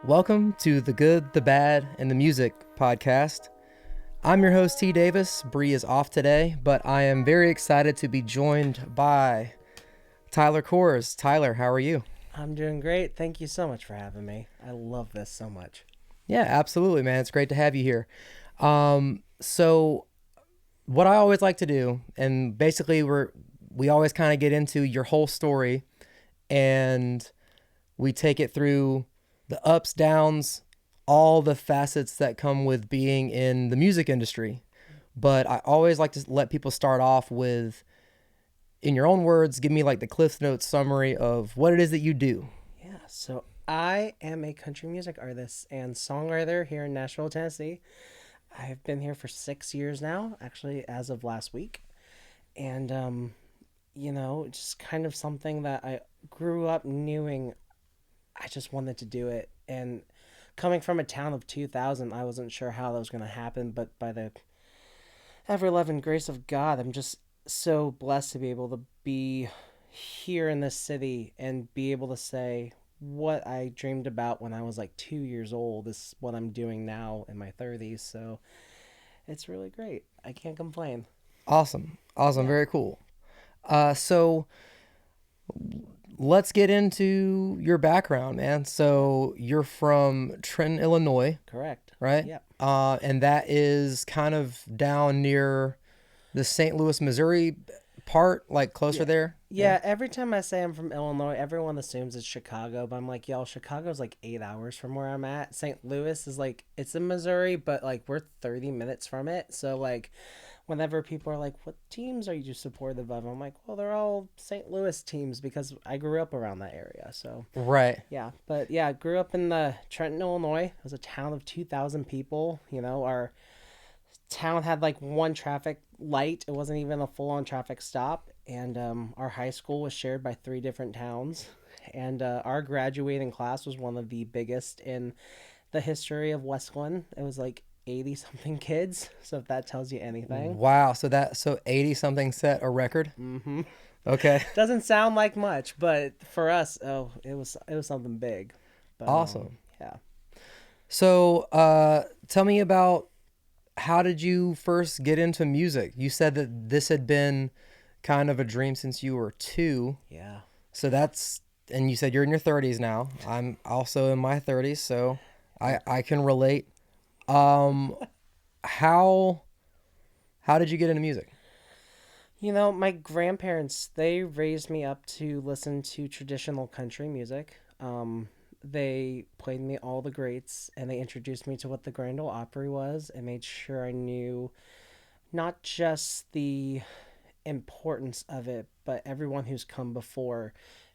Welcome to the Good, the Bad, and the Music podcast. I'm your host, T. Davis. Bree is off today, but I am very excited to be joined by Tyler Kohrs. Tyler, how are you? I'm doing great. Thank you so much for having me. I love this so much. Yeah, absolutely, man. It's great to have you here. So what I always like to do, and basically we always kind of get into your whole story, and we take it through the ups, downs, all the facets that come with being in the music industry. But I always like to let people start off with, in your own words, give me like the Cliff Notes summary of what it is that you do. Yeah, so I am a country music artist and songwriter here in Nashville, Tennessee. I've been here for 6 years now, actually, as of last week. And, just kind of something that I grew up knowing I just wanted to do it. And coming from a town of 2,000, I wasn't sure how that was going to happen, but by the ever-loving grace of God, I'm just so blessed to be able to be here in this city and be able to say what I dreamed about when I was like 2 years old is what I'm doing now in my 30s. So it's really great. I can't complain. Awesome. Yeah. Very cool. So let's get into your background, man. So you're from Trenton, Illinois, Correct. right? Yeah. And that is kind of down near the St. Louis, Missouri part, like closer there. Yeah, every time I say I'm from Illinois, everyone assumes it's Chicago, but I'm like, y'all, Chicago's like 8 hours from where I'm at. St. Louis is like, it's in Missouri, but like we're 30 minutes from it. So like, whenever people are like, what teams are you supportive of? I'm like, well, they're all St. Louis teams because I grew up around that area. So Right. yeah, but yeah, I grew up in the Trenton, Illinois. It was a town of 2,000 people. Our town had like one traffic light. It wasn't even a full-on traffic stop, and our high school was shared by three different towns, and our graduating class was one of the biggest in the history of West Glen. It was like 80 something kids, so if that tells you anything. Wow. So 80 something set a record. Mm-hmm. Okay. Doesn't sound like much, but for us, it was something big. But Awesome. yeah. So tell me about, how did you first get into music? You said that this had been kind of a dream since you were two. Yeah. So and you said you're in your 30s now. I'm also in my 30s, so I can relate. Um, how did you get into music? My grandparents, they raised me up to listen to traditional country music. They played me all the greats and they introduced me to what the Grand Ole Opry was and made sure I knew not just the importance of it, but everyone who's come before.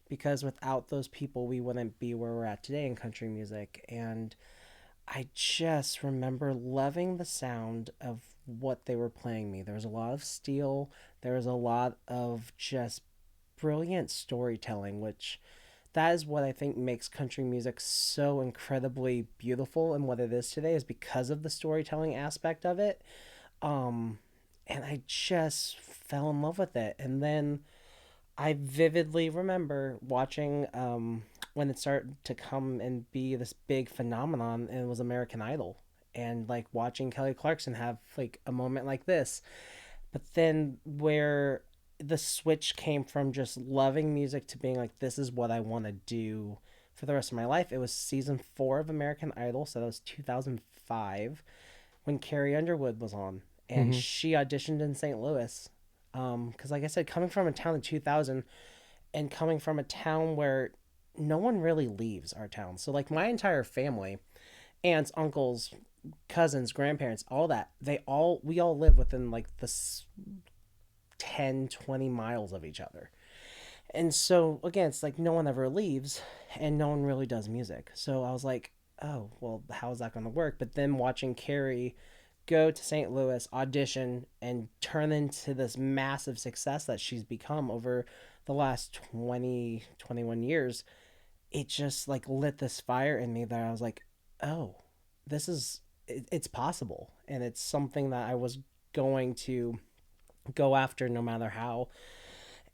Because without those people, we wouldn't be where we're at today in country music. And I just remember loving the sound of what they were playing me. There was a lot of steel, there was a lot of just brilliant storytelling, which that is what I think makes country music so incredibly beautiful and what it is today is because of the storytelling aspect of it. Um and I just fell in love with it. And then I vividly remember watching when it started to come and be this big phenomenon, and it was American Idol, and like watching Kelly Clarkson have like a moment like this. But then where the switch came from just loving music to being like, this is what I want to do for the rest of my life. It was season 4 of American Idol, so that was 2005 when Carrie Underwood was on, and Mm-hmm. she auditioned in St. Louis. Because like I said, coming from a town of 2,000 and coming from a town where no one really leaves our town. So like my entire family, aunts, uncles, cousins, grandparents, all that, we all live within like this 10, 20 miles of each other. And so again, it's like no one ever leaves and no one really does music. So I was like, oh, well, how is that going to work? But then watching Carrie go to St. Louis, audition, and turn into this massive success that she's become over the last 20, 21 years, it just like lit this fire in me that I was like, oh, it's possible. And it's something that I was going to go after no matter how.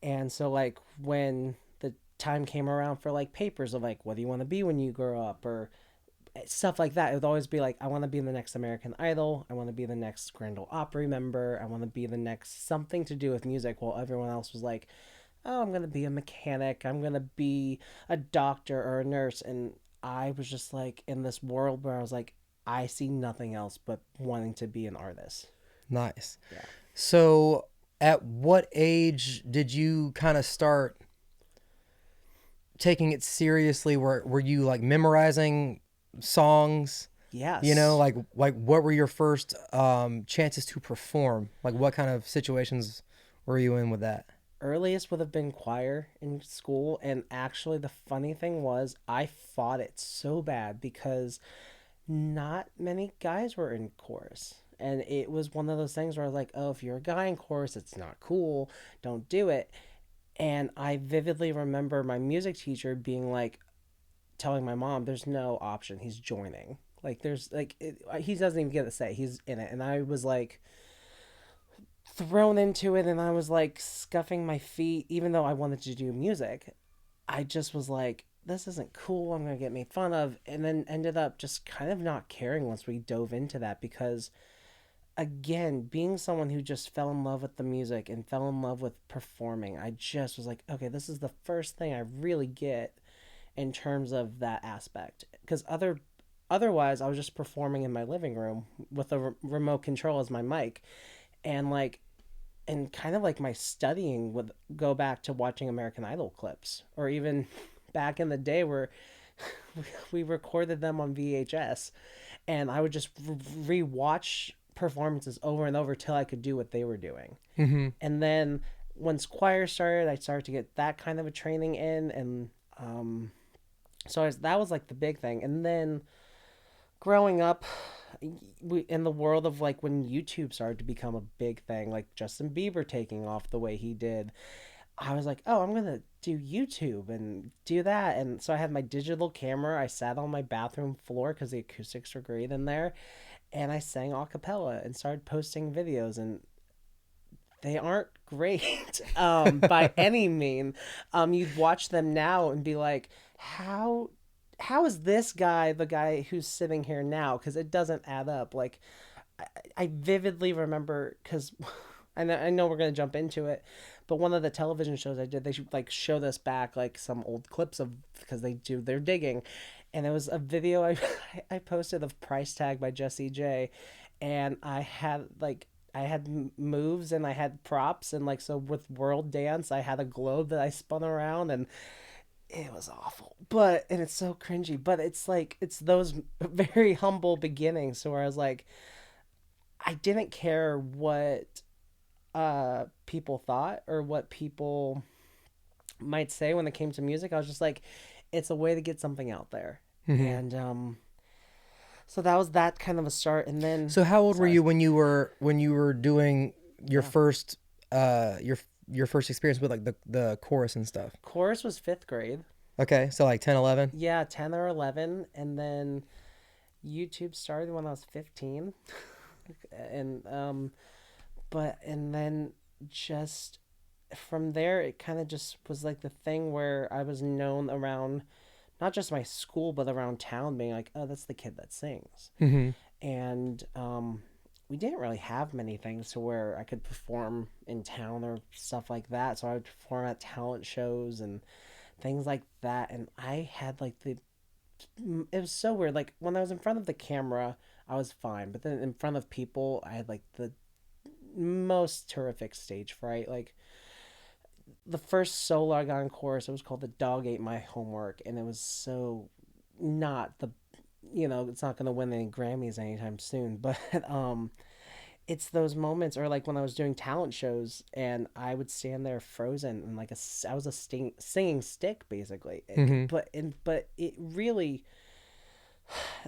And so like when the time came around for like papers of like, what do you want to be when you grow up, or stuff like that. It would always be like, I want to be the next American Idol. I want to be the next Grand Ole Opry member. I want to be the next something to do with music. While everyone else was like, oh, I'm going to be a mechanic. I'm going to be a doctor or a nurse. And I was just like in this world where I was like, I see nothing else but wanting to be an artist. Nice. Yeah. So at what age did you kind of start taking it seriously? Were you like memorizing songs? Yes. You know, like what were your first chances to perform? Like what kind of situations were you in with that? Earliest would have been choir in school. And actually, the funny thing was, I fought it so bad because not many guys were in chorus. And it was one of those things where I was like, oh, if you're a guy in chorus, it's not cool. Don't do it. And I vividly remember my music teacher being like, telling my mom, there's no option. He's joining. Like, he doesn't even get to say he's in it. And I was like, thrown into it, and I was like scuffing my feet, even though I wanted to do music. I just was like, this isn't cool. I'm going to get made fun of. And then ended up just kind of not caring once we dove into that because, again, being someone who just fell in love with the music and fell in love with performing, I just was like, okay, this is the first thing I really get in terms of that aspect. Because otherwise, I was just performing in my living room with a remote control as my mic. And like, and kind of like my studying would go back to watching American Idol clips, or even back in the day where we recorded them on VHS, and I would just re-watch performances over and over till I could do what they were doing. Mm-hmm. And then once choir started, I started to get that kind of a training in, and that was like the big thing. And then growing up, in the world of like when YouTube started to become a big thing, like Justin Bieber taking off the way he did, I was like, oh, I'm going to do YouTube and do that. And so I had my digital camera. I sat on my bathroom floor because the acoustics were great in there. And I sang a cappella and started posting videos. And they aren't great by any mean. You'd watch them now and be like, how is this guy the guy who's sitting here now? Because it doesn't add up. Like, I vividly remember, because I know we're going to jump into it, but one of the television shows I did, they like showed us back like some old clips of, because they do their digging, and it was a video I posted of Price Tag by Jessie J, and I had moves and I had props, and like, so with World Dance I had a globe that I spun around, and it was awful, but, and it's so cringy, but it's like, it's those very humble beginnings, so where I was like, I didn't care what people thought or what people might say when it came to music. I was just like, it's a way to get something out there. Mm-hmm. And so that was that kind of a start. And then, So how old were sorry. you when you were doing your Yeah. first your first experience with like the chorus and stuff? Chorus was 5th grade. Okay, so like 10, 11. Yeah, 10 or 11. And then YouTube started when I was 15. And and then just from there, it kind of just was like the thing where I was known around not just my school but around town, being like, oh, that's the kid that sings. Mm-hmm. And we didn't really have many things to where I could perform in town or stuff like that, so I would perform at talent shows and things like that. And I had like it was so weird, like when I was in front of the camera I was fine, but then in front of people I had like the most terrific stage fright. Like, the first solo I got in chorus, it was called "The Dog Ate My Homework," and it was so not the, it's not gonna win any Grammys anytime soon, but it's those moments, or like when I was doing talent shows and I would stand there frozen and like I was a singing stick basically. Mm-hmm. But it really,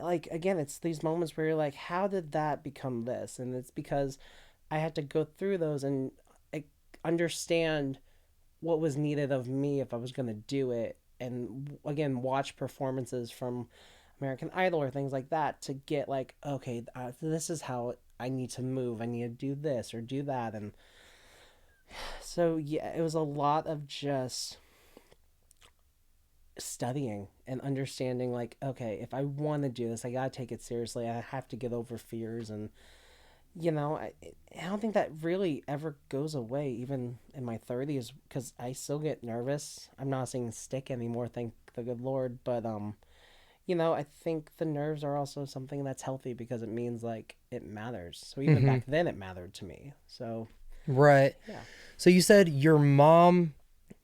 like, again, it's these moments where you're like, how did that become this? And it's because I had to go through those and like, understand what was needed of me if I was going to do it. And again, watch performances from American Idol or things like that to get like, okay, this is how I need to move. I need to do this or do that. And so, yeah, it was a lot of just studying and understanding like, okay, if I want to do this, I gotta take it seriously. I have to get over fears, and I don't think that really ever goes away, even in my 30s, because I still get nervous. I'm not saying stick anymore, thank the good Lord, but I think the nerves are also something that's healthy because it means like it matters. So even Mm-hmm. back then, it mattered to me. So Right. yeah, So you said your mom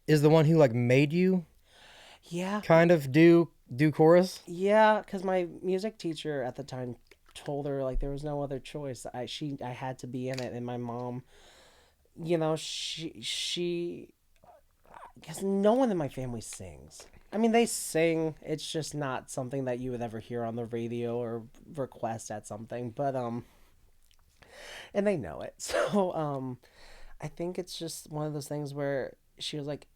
is the one who like made you yeah, kind of do chorus? yeah. Because my music teacher at the time told her like there was no other choice. I had to be in it, and my mom, she because no one in my family sings. I mean, they sing. It's just not something that you would ever hear on the radio or request at something. But and they know it. So I think it's just one of those things where she was like,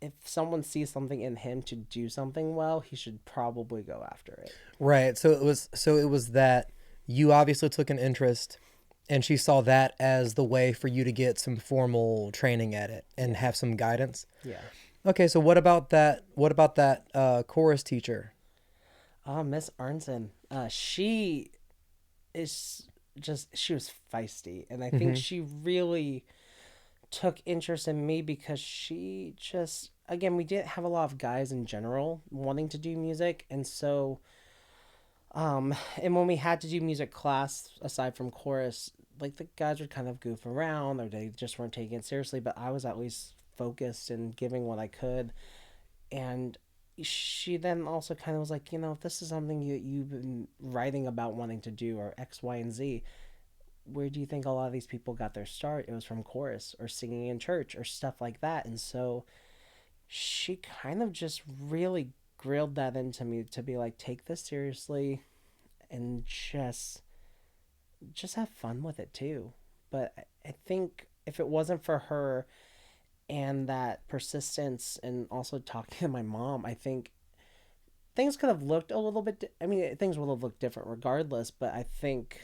if someone sees something in him to do something well, he should probably go after it. Right. So it was that you obviously took an interest and she saw that as the way for you to get some formal training at it and Yeah. have some guidance. Yeah. Okay, so what about that chorus teacher? Miss Arnson. She is she was feisty, and I think Mm-hmm. she really took interest in me because she just, again, we didn't have a lot of guys in general wanting to do music, and so and when we had to do music class aside from chorus, like the guys would kind of goof around or they just weren't taking it seriously, but I was at least focused and giving what I could. And she then also kind of was like, if this is something you've been writing about wanting to do, or X, Y, and Z, where do you think a lot of these people got their start? It was from chorus or singing in church or stuff like that. And so she kind of just really grilled that into me to be like, take this seriously and just have fun with it too. But I think if it wasn't for her and that persistence and also talking to my mom, I think things could have looked a little bit. I mean, things would have looked different regardless. But I think,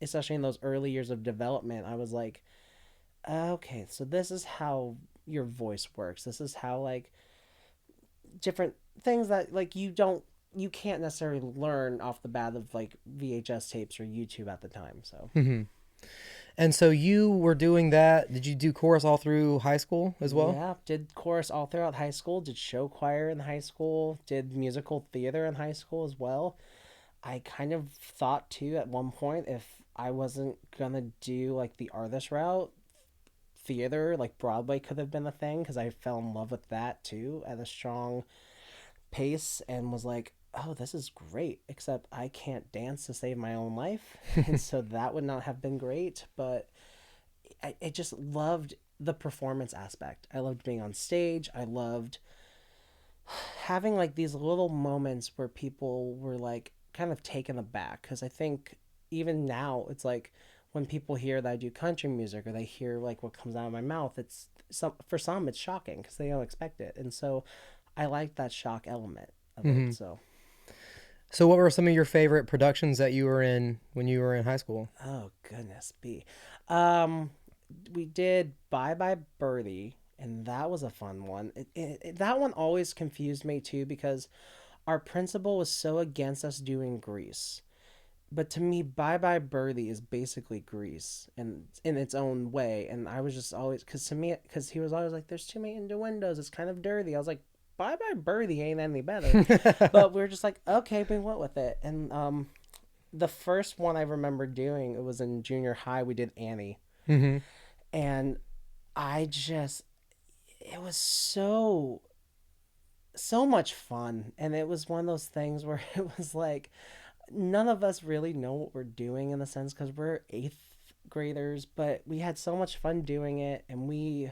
especially in those early years of development, I was like, okay, so this is how your voice works. This is how like different things that like you can't necessarily learn off the bat of like VHS tapes or YouTube at the time. So Mm-hmm. And so you were doing that. Did you do chorus all through high school as well? yeah, did chorus all throughout high school, did show choir in high school, did musical theater in high school as well. I kind of thought too at one point, if I wasn't gonna do like the artist route, theater, like Broadway could have been a thing because I fell in love with that too at a strong pace and was like, oh, this is great, except I can't dance to save my own life. And so that would not have been great. But I just loved the performance aspect. I loved being on stage. I loved having like these little moments where people were like kind of taken aback. Because I think even now, it's like when people hear that I do country music or they hear like what comes out of my mouth, it's for some it's shocking because they don't expect it. And so I like that shock element of it. Mm-hmm. So, So what were some of your favorite productions that you were in when you were in high school? oh goodness, B. Um, we did Bye Bye Birdie, and that was a fun one. That one always confused me too because our principal was so against us doing Grease. But to me, Bye Bye Birdie is basically Grease and in its own way. And I was just always, because to me, because he was always like, there's too many innuendos, it's kind of dirty. I was like, Bye Bye Birdie ain't any better. But we are just like, okay, we went with it. And the first one I remember doing, it was in junior high. We did Annie, Mm-hmm. and I just, it was so much fun, and it was one of those things where it was like none of us really know what we're doing in the sense because we're eighth graders, but we had so much fun doing it, and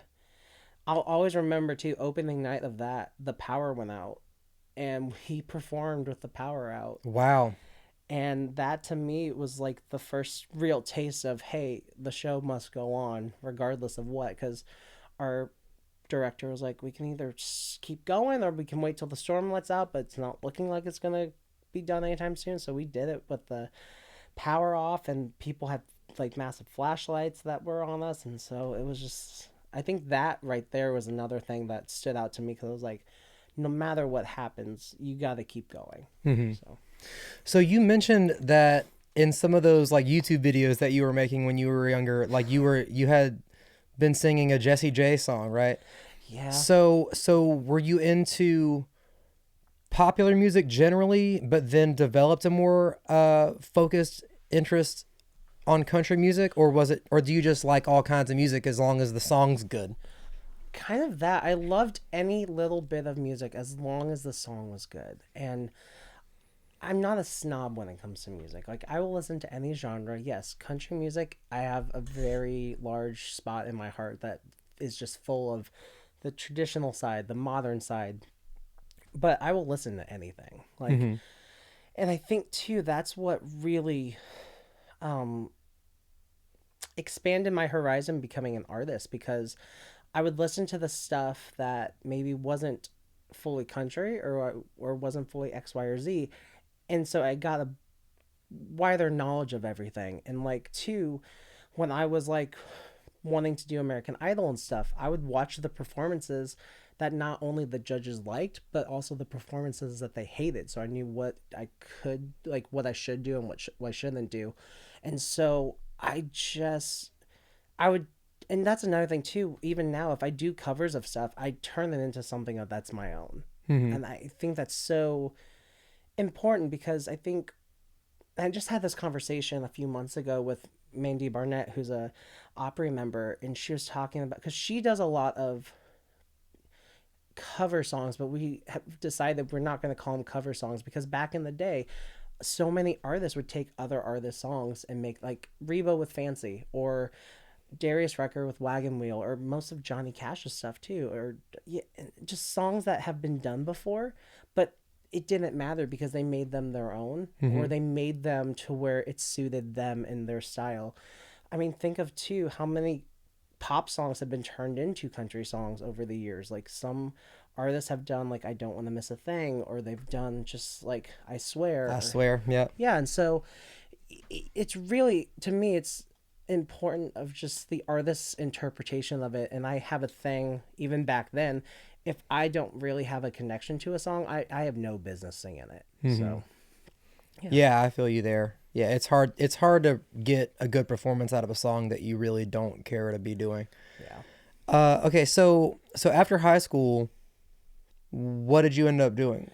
I'll always remember too, opening night of that, the power went out, and we performed with the power out. Wow. And that to me was like the first real taste of, hey, the show must go on regardless of what. Because our director was like, we can either keep going or we can wait till the storm lets out, but it's not looking like it's going to be done anytime soon. So we did it with the power off, and people had like massive flashlights that were on us. And so it was just, I think that right there was another thing that stood out to me because I was like, no matter what happens, you got to keep going. So So you mentioned that in some of those like YouTube videos that you were making when you were younger, like you had been singing a Jessie J song, right? yeah, So were you into popular music generally, but then developed a more focused interest on country music, or was it, or do you just like all kinds of music as long as the song's good? kind of that. I loved any little bit of music as long as the song was good. And I'm not a snob when it comes to music. Like, I will listen to any genre. Yes, country music, I have a very large spot in my heart that is just full of the traditional side, the modern side. But I will listen to anything. Like, Mm-hmm. and I think too that's what really um expanded my horizon becoming an artist, because I would listen to the stuff that maybe wasn't fully country or wasn't fully X, Y, or Z, and so I got a wider knowledge of everything. And like too, when I was like wanting to do American Idol and stuff, I would watch the performances that not only the judges liked, but also the performances that they hated. So I knew what I could, like, what I should do and what I shouldn't do. And so I would, and that's another thing too. Even now, if I do covers of stuff, I turn it into something that's my own. Mm-hmm. And I think that's so important, because I just had this conversation a few months ago with Mandy Barnett, who's a Opry member, and she was talking about, because she does a lot of cover songs, but we have decided we're not going to call them cover songs, because back in the day, so many artists would take other artists' songs and make, like Reba with Fancy, or Darius Rucker with Wagon Wheel, or most of Johnny Cash's stuff too, or yeah, just songs that have been done before, but it didn't matter because they made them their own, Mm-hmm. or they made them to where it suited them and their style. I mean, think of too how many pop songs have been turned into country songs over the years. Like, some artists have done like I Don't Want to Miss a Thing, or they've done just like I Swear, I or swear, yeah. yeah. And so it's really, to me, it's important of just the artist's interpretation of it. And I have a thing, even back then, if I don't really have a connection to a song, I have no business singing it. Mm-hmm. So yeah. Yeah, I feel you there. Yeah, it's hard. It's hard to get a good performance out of a song that you really don't care to be doing. Yeah. Okay, so after high school, what did you end up doing?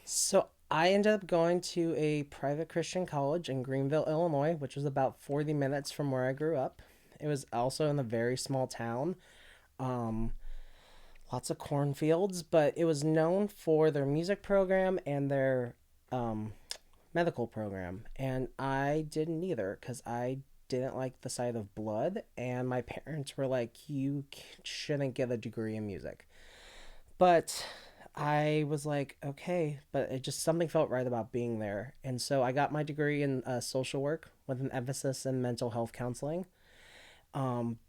So I ended up going to a private Christian college in Greenville, Illinois, which was about 40 minutes from where I grew up. It was also in a very small town. Um, Lots of cornfields, but it was known for their music program and their um, medical program. And I didn't either, because I didn't like the sight of blood. And my parents were like, you shouldn't get a degree in music. But I was like, okay, but it just, something felt right about being there. And so I got my degree in social work with an emphasis in mental health counseling.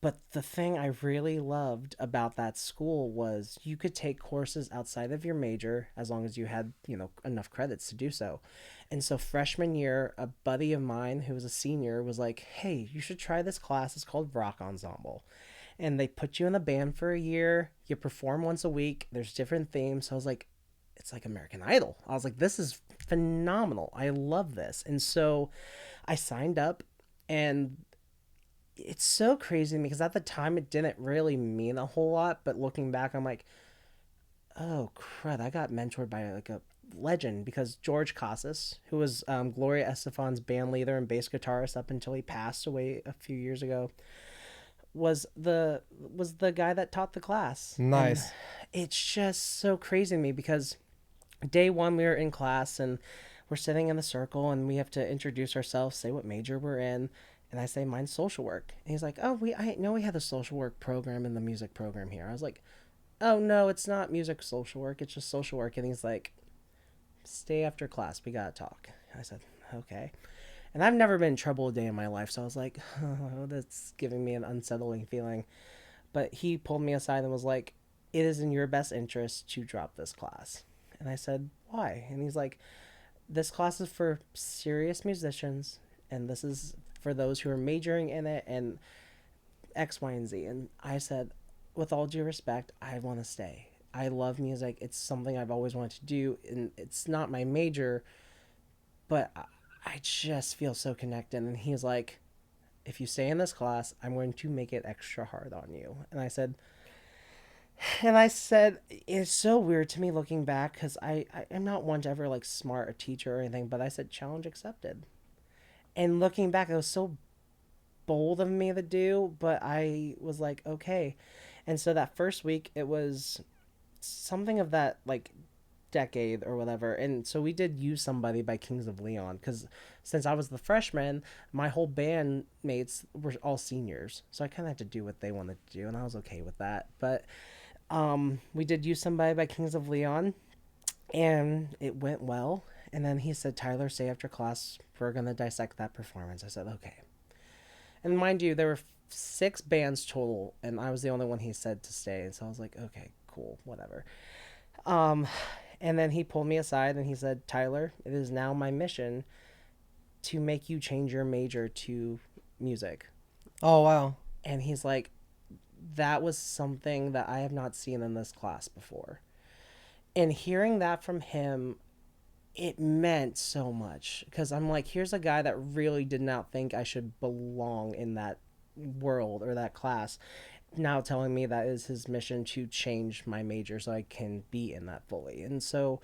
But the thing I really loved about that school was you could take courses outside of your major as long as you had, enough credits to do so. And so freshman year, a buddy of mine who was a senior was like, "Hey, you should try this class. It's called Rock Ensemble." And they put you in the band for a year. You perform once a week. There's different themes. So I was like, it's like American Idol. I was like, this is phenomenal. I love this. And so I signed up, and it's so crazy to me because at the time it didn't really mean a whole lot, but looking back, I'm like, oh crud, I got mentored by like a legend, because George Casas, who was Gloria Estefan's band leader and bass guitarist up until he passed away a few years ago, was the guy that taught the class. And Nice. it's just so crazy to me because day one we were in class, and we're sitting in the circle, and we have to introduce ourselves, say what major we're in. And I say, mine's social work. And he's like, oh, I know we have a social work program in the music program here. I was like, oh no, it's not music social work, it's just social work. And he's like, stay after class, we gotta talk. And I said, okay. And I've never been in trouble a day in my life, so I was like, oh, that's giving me an unsettling feeling. But he pulled me aside and was like, it is in your best interest to drop this class. And I said, why? And he's like, this class is for serious musicians, and this is for those who are majoring in it, and X, Y, and Z. And I said, with all due respect, I want to stay. I love music. It's something I've always wanted to do, and it's not my major, but I just feel so connected. And he's like, if you stay in this class, I'm going to make it extra hard on you. And I said, it's so weird to me looking back because I'm not one to ever like smart a teacher or anything, but I said, challenge accepted. And looking back, it was so bold of me to do, but I was like, okay. And so that first week, it was something of that like decade or whatever. And so we did Use Somebody by Kings of Leon because since I was the freshman, my whole band mates were all seniors. So I kind of had to do what they wanted to do, and I was okay with that. But we did Use Somebody by Kings of Leon, and it went well. And then he said, Tyler, stay after class. We're going to dissect that performance. I said, okay. And mind you, there were 6 bands total, and I was the only one he said to stay. And so I was like, okay, cool, whatever. Um, and then he pulled me aside and he said, Tyler, it is now my mission to make you change your major to music. Oh, wow. And he's like, that was something that I have not seen in this class before. And hearing that from him, it meant so much because I'm like, here's a guy that really did not think I should belong in that world or that class, now telling me that is his mission to change my major so I can be in that fully. And so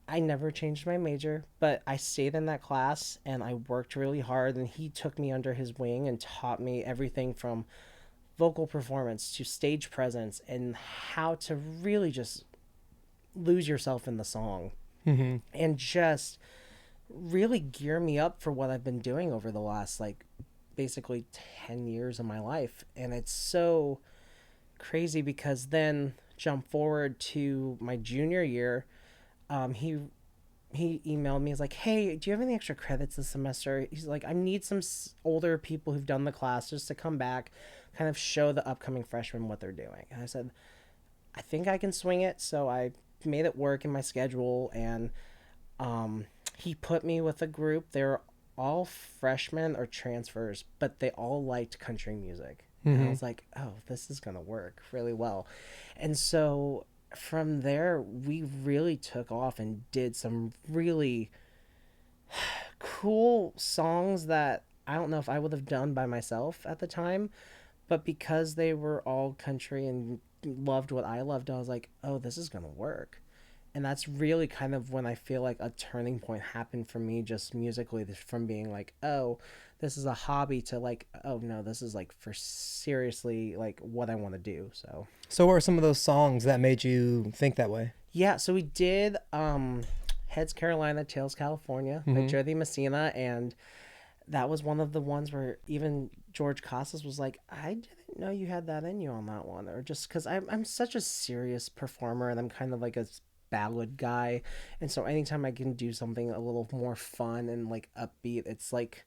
I never changed my major, but I stayed in that class and I worked really hard, and he took me under his wing and taught me everything from vocal performance to stage presence and how to really just lose yourself in the song and just really gear me up for what I've been doing over the last like basically 10 years of my life. And it's so crazy because then jump forward to my junior year, he emailed me. He's like, hey, do you have any extra credits this semester? He's like, I need some older people who've done the class just to come back, kind of show the upcoming freshmen what they're doing. And I said, I think I can swing it. So I made it work in my schedule, and he put me with a group. They're all freshmen or transfers, but they all liked country music. And I was like, oh, this is going to work really well. And so from there, we really took off and did some really cool songs that I don't know if I would have done by myself at the time, but because they were all country and loved what I loved, I was like, oh, this is going to work. And that's really kind of when I feel like a turning point happened for me just musically, from being like, oh, this is a hobby to like, oh no, this is like for seriously like what I want to do. So what are some of those songs that made you think that way? Yeah, so we did Heads Carolina, Tails California by Jody Messina, and that was one of the ones where even George Costas was like, I didn't know you had that in you on that one. Or just because I'm such a serious performer and I'm kind of like a ballad guy. And so anytime I can do something a little more fun and like upbeat, it's like,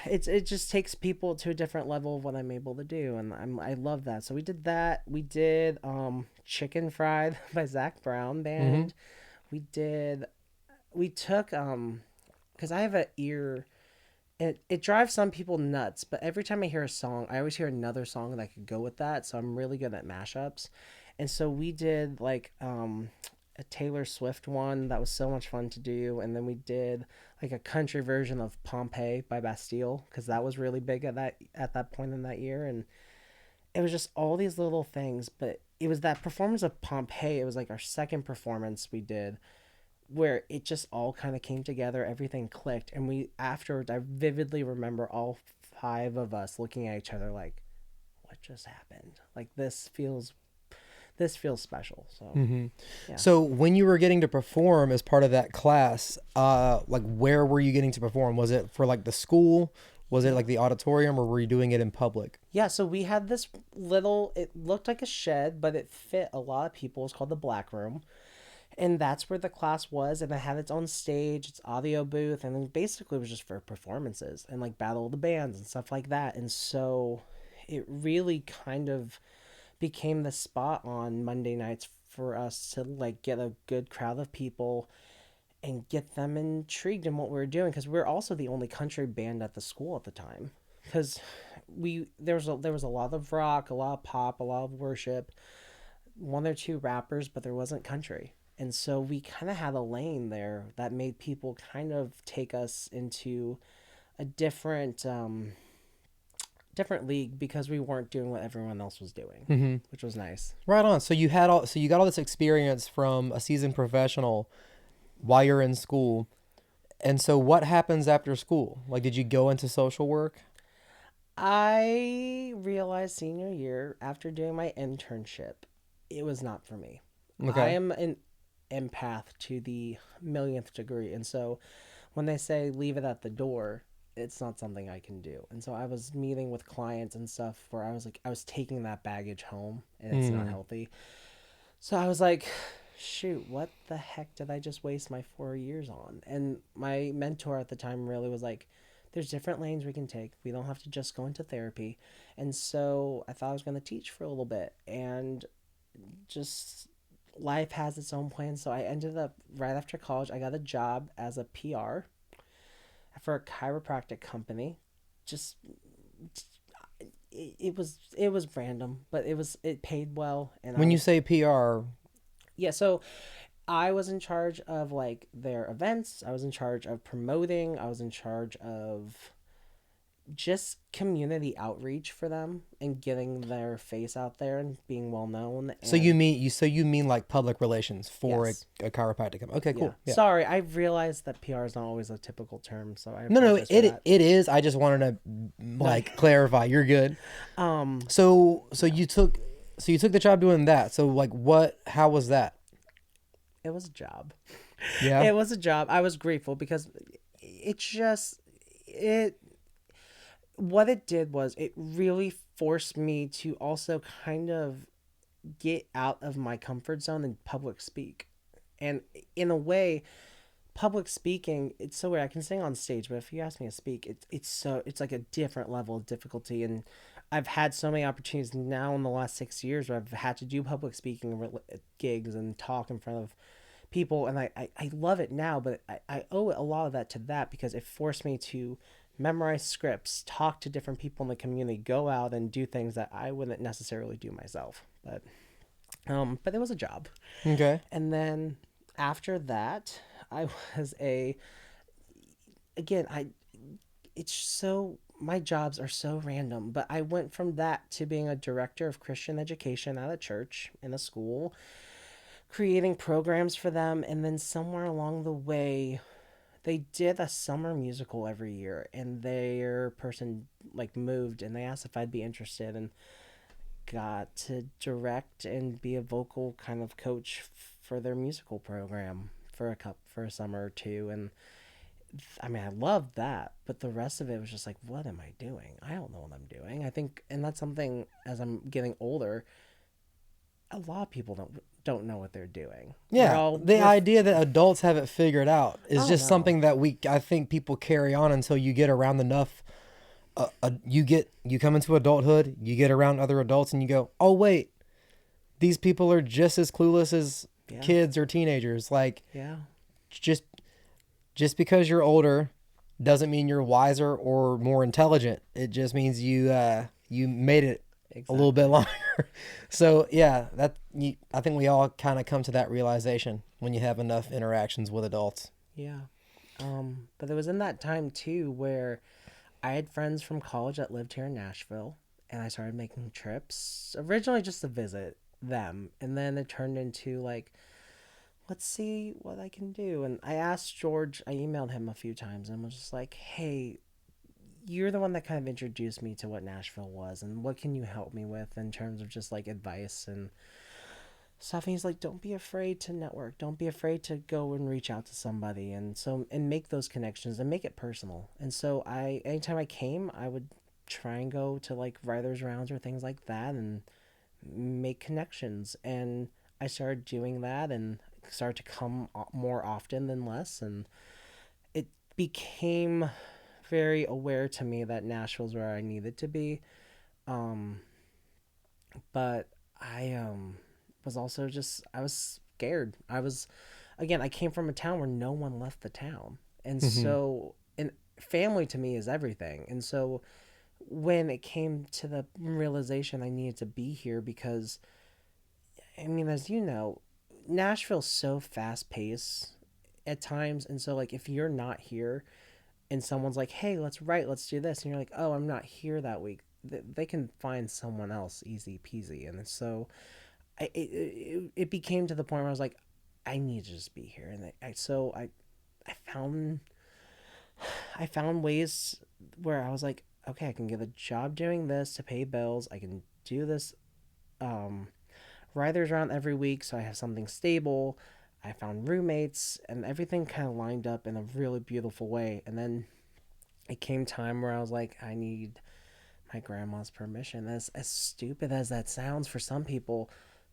it just takes people to a different level of what I'm able to do. And I love that. So we did that. We did Chicken Fried by Zach Brown Band. We took, because I have an ear. It drives some people nuts, but every time I hear a song, I always hear another song that could go with that. So I'm really good at mashups. And so we did like a Taylor Swift one that was so much fun to do. And then we did like a country version of Pompeii by Bastille, because that was really big at that point in that year. And it was just all these little things. But it was that performance of Pompeii. It was like our second performance we did, where it just all kind of came together, everything clicked, and we afterwards, I vividly remember all 5 of us looking at each other like, what just happened? Like this feels special. So yeah. So when you were getting to perform as part of that class, like where were you getting to perform? Was it for like the school? Was it like the auditorium, or were you doing it in public? Yeah, so we had this little, it looked like a shed, but it fit a lot of people. It's called the Black Room. And that's where the class was, and it had its own stage, its audio booth, and then basically it was just for performances and like battle of the bands and stuff like that. And so it really kind of became the spot on Monday nights for us to like get a good crowd of people and get them intrigued in what we were doing, because we were also the only country band at the school at the time. Because there was a lot of rock, a lot of pop, a lot of worship. one or two rappers, but there wasn't country. And so we kind of had a lane there that made people kind of take us into a different league because we weren't doing what everyone else was doing, Mm-hmm. which was nice. Right on. So you got all this experience from a seasoned professional while you're in school. And so what happens after school? Like, did you go into social work? I realized senior year after doing my internship, it was not for me. I Okay. am an empath to the millionth degree. And so when they say leave it at the door, it's not something I can do. And so I was meeting with clients and stuff where I was like, I was taking that baggage home and it's not Mm. healthy. So I was like, shoot, what the heck did I just waste my 4 years on? And my mentor at the time really was like, there's different lanes we can take. We don't have to just go into therapy. And so I thought I was going to teach for a little bit. And just life has its own plans. So I ended up right after college, I got a job as a PR for a chiropractic company. Just it was random, but it paid well, and I When you was say PR, yeah. So I was in charge of like their events. I was in charge of promoting. I was in charge of just community outreach for them and getting their face out there and being well known. so And you mean like public relations for yes, a chiropractic company. Okay, yeah. cool. Yeah. Sorry, I realized that PR is not always a typical term, so I No, no, apologize for that. it is. I just wanted to No, like clarify. You're good. um, So you took the job doing that. So like how was that? it was a job. Yeah. It was a job. I was grateful because it just it what it did was it really forced me to also kind of get out of my comfort zone and public speak. And in a way, public speaking, it's so weird. I can sing on stage, but if you ask me to speak, it's like a different level of difficulty. And I've had so many opportunities now in the last 6 years where I've had to do public speaking gigs and talk in front of people, and I love it now, but I owe a lot of that to that because it forced me to memorize scripts, talk to different people in the community, go out and do things that I wouldn't necessarily do myself. But it was a job. Okay. And then after that, I was a again, I it's so my jobs are so random, but I went from that to being a director of Christian education at a church in a school, creating programs for them, and then somewhere along the way they did a summer musical every year, and their person like moved and they asked if I'd be interested, and got to direct and be a vocal kind of coach for their musical program for a summer or two. And I mean, I loved that, but the rest of it was just like, what am I doing? I don't know what I'm doing. I think, and that's something as I'm getting older, a lot of people don't know what they're doing. Yeah, the We're idea that adults have it figured out is oh just no, something that I think people carry on until you get around enough. You come into adulthood, you get around other adults, and you go, oh wait, these people are just as clueless as yeah, kids or teenagers. Like yeah, just just because you're older doesn't mean you're wiser or more intelligent. It just means you made it a little bit exactly, longer. So yeah, I think we all kind of come to that realization when you have enough interactions with adults. yeah. But it was in that time too where I had friends from college that lived here in Nashville, and I started making trips originally just to visit them, and then it turned into like, let's see what I can do. And I asked George, I emailed him a few times, and was just like, hey, you're the one that kind of introduced me to what Nashville was, and what can you help me with in terms of just like advice and stuff. And he's like, don't be afraid to network, don't be afraid to go and reach out to somebody, and make those connections and make it personal. And so I anytime I came, I would try and go to like writers rounds or things like that and make connections. And I started doing that and started to come more often than less, and it became very aware to me that Nashville's where I needed to be. um but I was also just I was scared. I came from a town where no one left the town. And Hmm. so and family to me is everything. And so when it came to the realization I needed to be here because I mean, as you know, Nashville's so fast paced at times, and so like if you're not here and someone's like, "Hey, let's write, let's do this," and you're like, "Oh, I'm not here that week," they can find someone else easy peasy. And so it became to the point where I was like, I need to just be here, and I found ways where I was like, okay, I can get a job doing this to pay bills. I can do this writers around every week, so I have something stable. I found roommates, and everything kind of lined up in a really beautiful way. And then it came time where I was like, I need my grandma's permission. As stupid as that sounds for some people,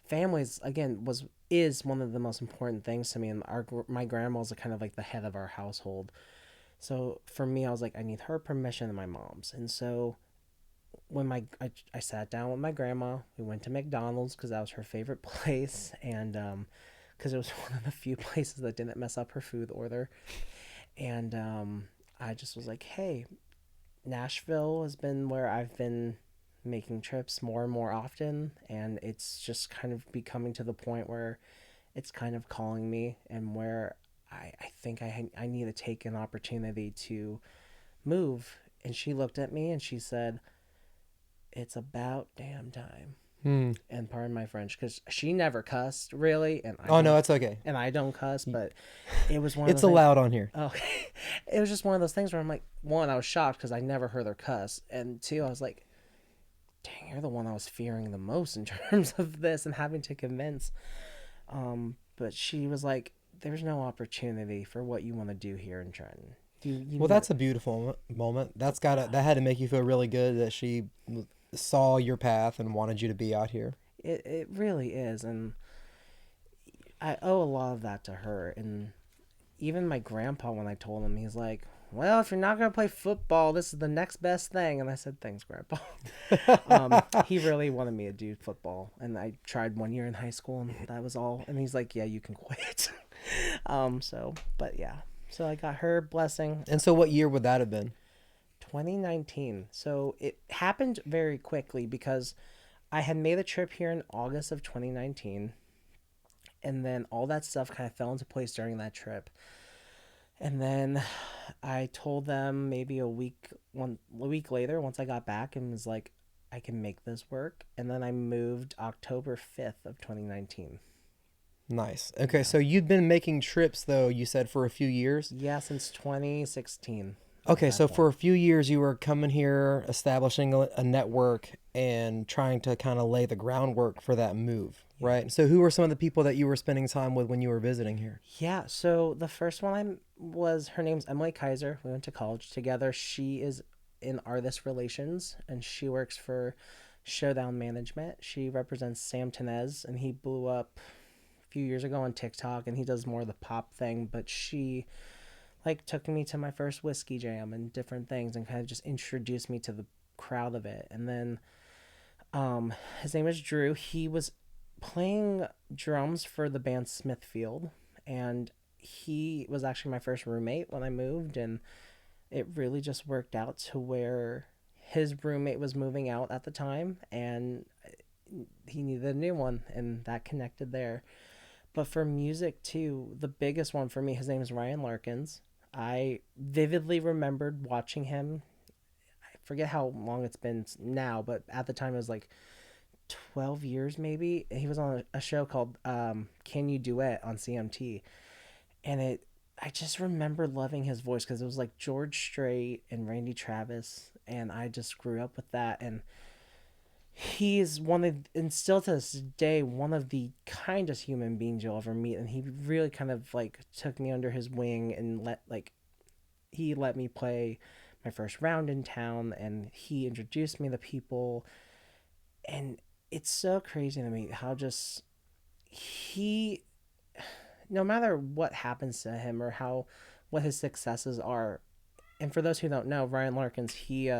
families again is one of the most important things to me. And my grandma's kind of like the head of our household. So for me, I was like, I need her permission and my mom's. And so when I sat down with my grandma, we went to McDonald's because that was her favorite place, and because it was one of the few places that didn't mess up her food order. And I just was like, hey, Nashville has been where I've been making trips more and more often, and it's just kind of becoming to the point where it's kind of calling me, and where I think I need to take an opportunity to move. And she looked at me and she said, it's about damn time. And pardon my French, because she never cussed really, and Oh no, it's okay. and I don't cuss, but it was one. It's allowed on here. Oh, it was just one of those things where I'm like, one, I was shocked because I never heard her cuss, and two, I was like, dang, you're the one I was fearing the most in terms of this and having to convince. But she was like, there's no opportunity for what you want to do here in Trenton. Well, that's a beautiful moment. That had to make you feel really good that she saw your path and wanted you to be out here. It really is, and I owe a lot of that to her. And even my grandpa, when I told him, he's like, well, if you're not going to play football, this is the next best thing. And I said, thanks, Grandpa. He really wanted me to do football, and I tried 1 year in high school, and that was all. And he's like, yeah, you can quit. But yeah, so I got her blessing. And so what year would that have been? 2019. So it happened very quickly because I had made a trip here in August of 2019, and then all that stuff kind of fell into place during that trip. And then I told them maybe a week later, once I got back, and was like, I can make this work. And then I moved October 5th of 2019. Nice. Okay, so you'd been making trips, though, you said, for a few years? Yeah, since 2016. Okay, so for a few years you were coming here, establishing a network, and trying to kind of lay the groundwork for that move, right? So who were some of the people that you were spending time with when you were visiting here? Yeah, so the first one her name's Emily Kaiser. We went to college together. She is in artist relations, and she works for Showdown Management. She represents Sam Tenez, and he blew up a few years ago on TikTok, and he does more of the pop thing, but she took me to my first whiskey jam and different things, and kind of just introduced me to the crowd of it. And then his name is Drew. He was playing drums for the band Smithfield, and he was actually my first roommate when I moved, and it really just worked out to where his roommate was moving out at the time, and he needed a new one, and that connected there. But for music too, the biggest one for me, his name is Ryan Larkins. I vividly remembered watching him. I forget how long it's been now, but at the time it was 12 years maybe. He was on a show called Can You Duet on CMT. And I just remember loving his voice because it was like George Strait and Randy Travis, and I just grew up with that. And he is and still to this day, one of the kindest human beings you'll ever meet. And he really kind of took me under his wing and he let me play my first round in town, and he introduced me to people. And it's so crazy to me how just no matter what happens to him or what his successes are. And for those who don't know, Ryan Larkins, he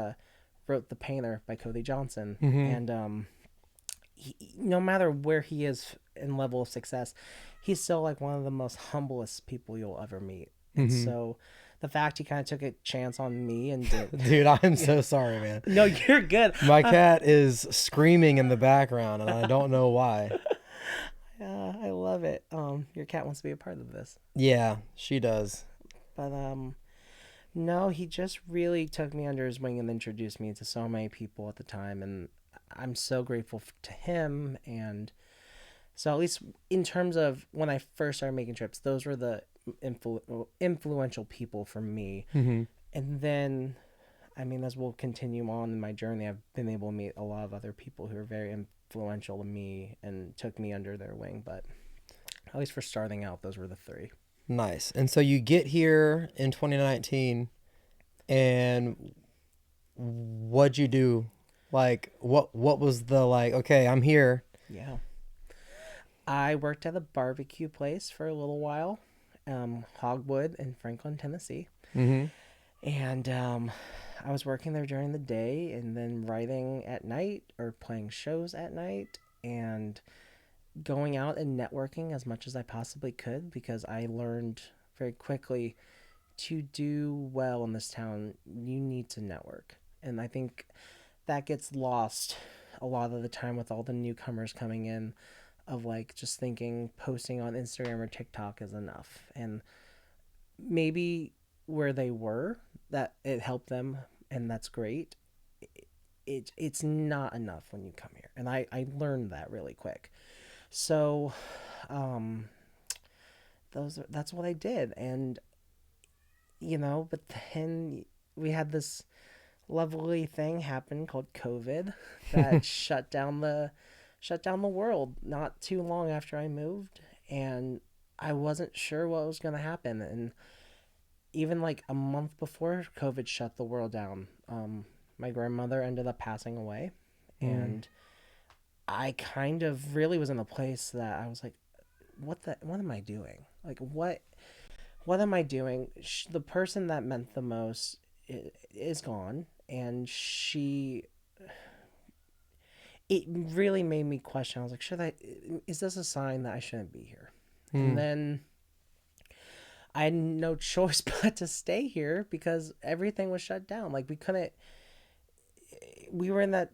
wrote The Painter by Cody Johnson. Mm-hmm. And no matter where he is in level of success, he's still one of the most humblest people you'll ever meet. And so the fact he kind of took a chance on me and did... Dude, I'm so sorry, man. No, you're good. My cat is screaming in the background, and I don't know why. I love it. Your cat wants to be a part of this. Yeah, she does. But no, he just really took me under his wing and introduced me to so many people at the time, and I'm so grateful to him. And so, at least in terms of when I first started making trips, those were the influential people for me. Hmm. And then, I mean, as we'll continue on in my journey, I've been able to meet a lot of other people who are very influential to me and took me under their wing. But at least for starting out, those were the three. Nice. And so you get here in 2019, and what'd you do? Like, what was the like? Okay, I'm here. Yeah. I worked at a barbecue place for a little while, Hogwood in Franklin, Tennessee. Mm-hmm. And I was working there during the day and then writing at night or playing shows at night and going out and networking as much as I possibly could because I learned very quickly to do well in this town, you need to network. And I think that gets lost a lot of the time with all the newcomers coming in of like just thinking posting on Instagram or TikTok is enough. And maybe where they were that it helped them and that's great. It's not enough when you come here. And I learned that really quick. So um that's what I did. And but then we had this lovely thing happen called COVID that shut down the world not too long after I moved, and I wasn't sure what was going to happen. And even like a month before COVID shut the world down, my grandmother ended up passing away, Mm. and I kind of really was in a place that I was like, what am I doing? Like what am I doing? The person that meant the most is gone, and it really made me question. I was like, is this a sign that I shouldn't be here? And Mm. then I had no choice but to stay here because everything was shut down. Like we were in that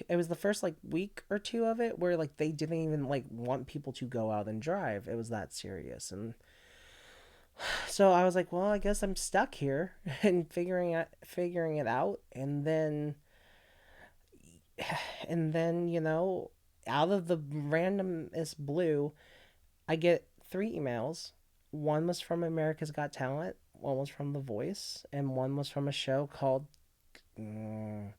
it was the first like week or two of it where like they didn't even like want people to go out and drive. It was that serious. And so I was like, well, I guess I'm stuck here and figuring it out. And then out of the randomest blue, I get three emails. One was from America's Got Talent, one was from The Voice, and one was from a show called mm,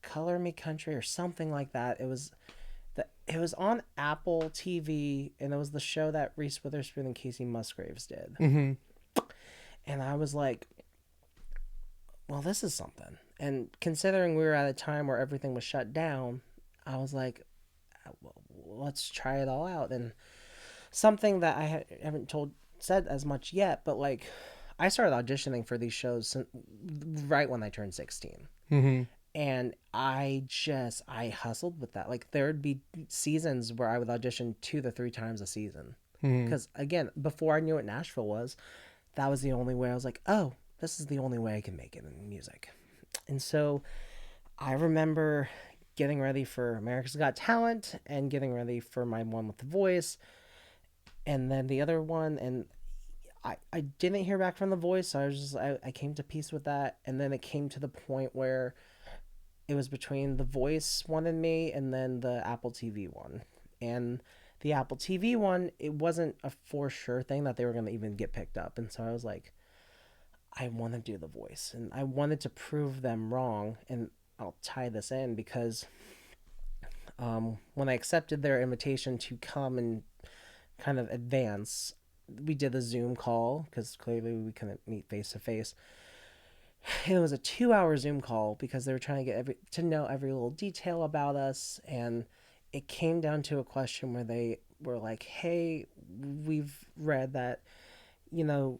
Color Me Country or something like that. It was on Apple TV, and it was the show that Reese Witherspoon and Casey Musgraves did. Mm-hmm. And I was like, well, this is something. And considering we were at a time where everything was shut down, I was like, well, let's try it all out. And something that haven't said as much yet, but like I started auditioning for these shows right when I turned 16. Mm-hmm. And I hustled with that. Like there'd be seasons where I would audition 2 to 3 times a season. Mm-hmm. Because again, before I knew what Nashville was, that was the only way. I was like, oh, this is the only way I can make it in music. And so I remember getting ready for America's Got Talent and getting ready for my one with The Voice and then the other one. And I didn't hear back from The Voice. So I came to peace with that. And then it came to the point where it was between The Voice one and me and then the Apple TV one. And the Apple TV one, it wasn't a for sure thing that they were going to even get picked up. And so I was like, I want to do The Voice. And I wanted to prove them wrong. And I'll tie this in because when I accepted their invitation to come and kind of advance, we did a Zoom call because clearly we couldn't meet face to face. It was a 2-hour Zoom call because they were trying to get to know every little detail about us, and it came down to a question where they were like, "Hey, we've read that, you know,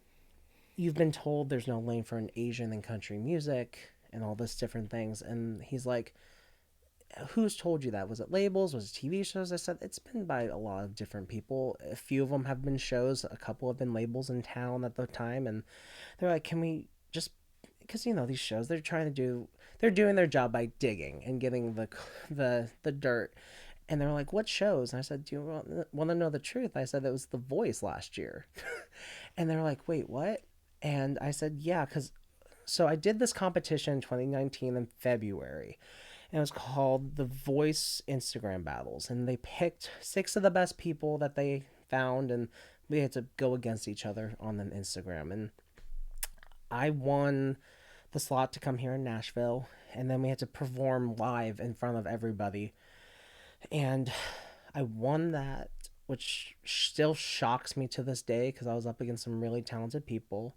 you've been told there's no lane for an Asian in country music and all this different things," and he's like, who's told you that? Was it labels? Was it TV shows? I said, it's been by a lot of different people. A few of them have been shows. A couple have been labels in town at the time. And they're like, can we just, because, these shows, they're doing their job by digging and getting the dirt. And they're like, what shows? And I said, do you want to know the truth? I said, it was The Voice last year. And they're like, wait, what? And I said, yeah, because so I did this competition in 2019 in February. And it was called The Voice Instagram Battles. And they picked 6 of the best people that they found. And we had to go against each other on an Instagram. And I won the slot to come here in Nashville. And then we had to perform live in front of everybody. And I won that, which still shocks me to this day because I was up against some really talented people.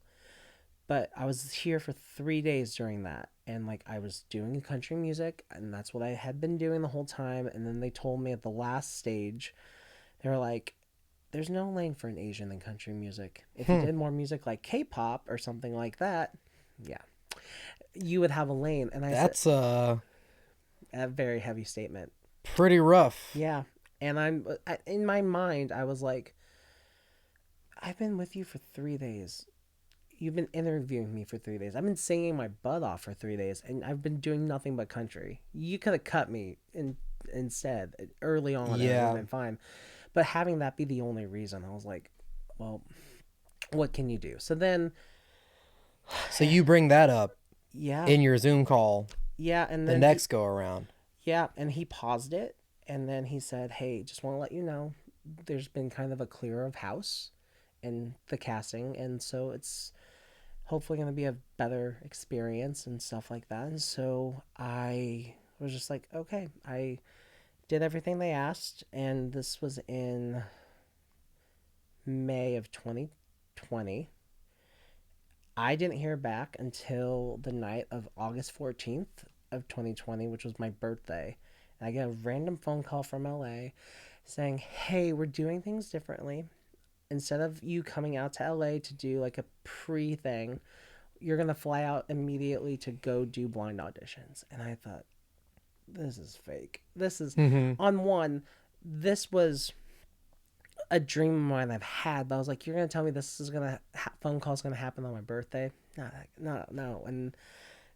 But I was here for 3 days during that. And like I was doing country music, and that's what I had been doing the whole time. And then they told me at the last stage, they were like, there's no lane for an Asian in country music. If you did more music like K-pop or something like that, yeah, you would have a lane. And That's said, a very heavy statement. pretty rough. Yeah. And in my mind, I was like, I've been with you for 3 days. You've been interviewing me for 3 days. I've been singing my butt off for 3 days, and I've been doing nothing but country. You could have cut me instead early on. Yeah. It would have been fine. But having that be the only reason, I was like, well, what can you do? So then. So you bring that up. Yeah. In your Zoom call. Yeah. And then the next go around. Yeah. And he paused it. And then he said, hey, just want to let you know, there's been kind of a clear of house in the casting. And so it's hopefully going to be a better experience and stuff like that. And so I was just like, okay, I did everything they asked. And this was in May of 2020. I didn't hear back until the night of August 14th of 2020, which was my birthday. And I get a random phone call from LA saying, hey, we're doing things differently. Instead of you coming out to LA to do like a pre-thing, you're going to fly out immediately to go do blind auditions. And I thought, this is fake. This is, on one, this was a dream of mine I've had. But I was like, you're going to tell me this is going to, phone call's going to happen on my birthday? No. And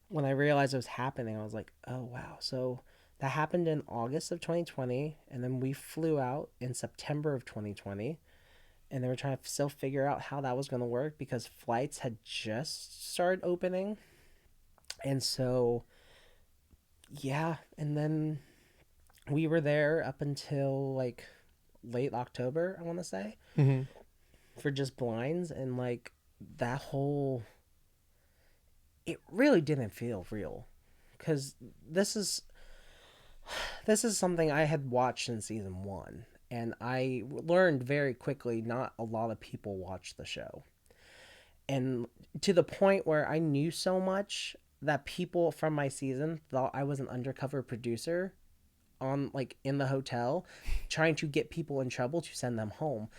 when I realized it was happening, I was like, oh, wow. So that happened in August of 2020. And then we flew out in September of 2020. And they were trying to still figure out how that was going to work because flights had just started opening. And so, yeah. And then we were there up until like late October, I want to say, for just blinds. And like that whole, it really didn't feel real because this is something I had watched in season 1. And I learned very quickly not a lot of people watch the show. And to the point where I knew so much that people from my season thought I was an undercover producer on like in the hotel trying to get people in trouble to send them home.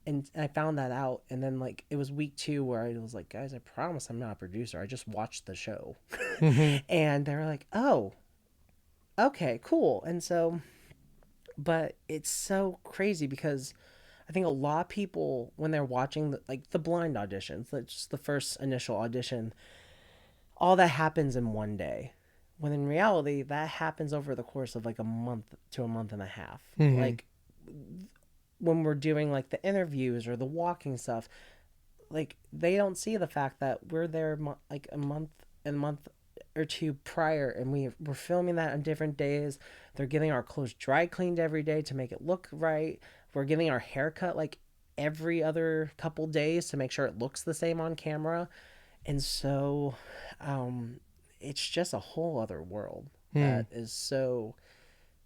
And I found that out. And then like it was week 2 where I was like, guys, I promise I'm not a producer. I just watched the show. And they were like, oh, okay, cool. And so... But it's so crazy because I think a lot of people, when they're watching the blind auditions, just the first initial audition, all that happens in one day. When in reality, that happens over the course of like a month to a month and a half. Like when we're doing like the interviews or the walking stuff, like they don't see the fact that we're there like a month or 2 prior, and we're filming that on different days. They're getting our clothes dry cleaned every day to make it look right. We're getting our hair cut like every other couple days to make sure it looks the same on camera. And so it's just a whole other world that is so,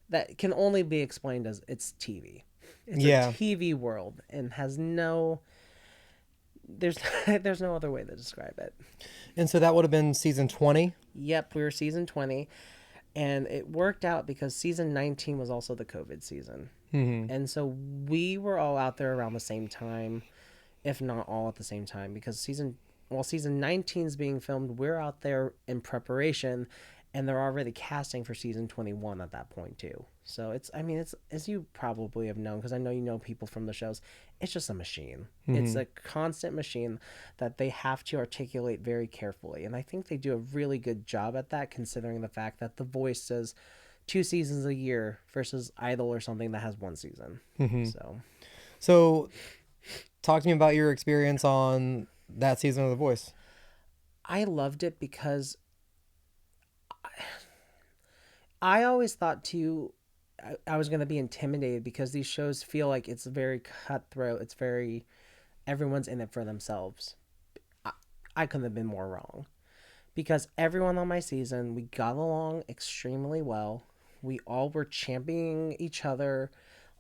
that can only be explained as it's TV. It's a TV world and has no, there's no other way to describe it. And so that would have been season 20? Yep, we were season 20. And it worked out because season 19 was also the COVID season. And so we were all out there around the same time, if not all at the same time, because season 19 is being filmed, we're out there in preparation, and they're already casting for season 21 at that point too. So it's as you probably have known, because I know you know people from the shows, it's just a machine. It's a constant machine that they have to articulate very carefully. And I think they do a really good job at that, considering the fact that the voice does 2 seasons a year versus Idol or something that has 1 season. So So, talk to me about your experience on that season of The Voice. I loved it because I always thought too I was going to be intimidated because these shows feel like it's very cutthroat. It's very everyone's in it for themselves. I, I couldn't have been more wrong because everyone on my season, we got along extremely well. We all were championing each other.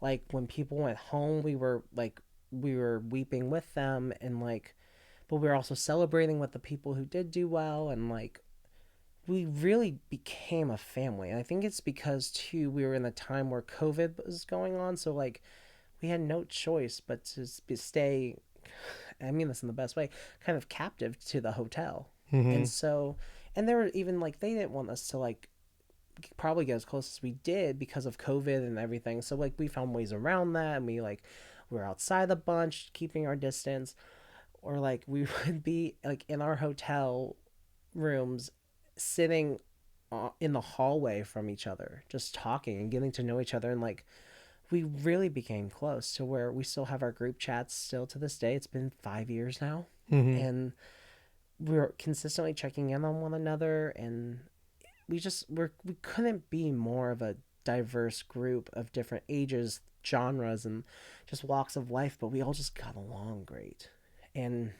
Like when people went home, we were weeping with them and like but we were also celebrating with the people who did do well and like we really became a family. And I think it's because too we were in a time where COVID was going on, so like we had no choice but to stay. I mean this in the best way, kind of captive to the hotel, and so and there were even like they didn't want us to like probably get as close as we did because of COVID and everything. So like we found ways around that, and we were outside a bunch, keeping our distance, or like we would be like in our hotel rooms sitting in the hallway from each other, just talking and getting to know each other. And like, we really became close to where we still have our group chats still to this day. It's been 5 years now. And we're consistently checking in on one another. And we couldn't be more of a diverse group of different ages, genres, and just walks of life, but we all just got along great. And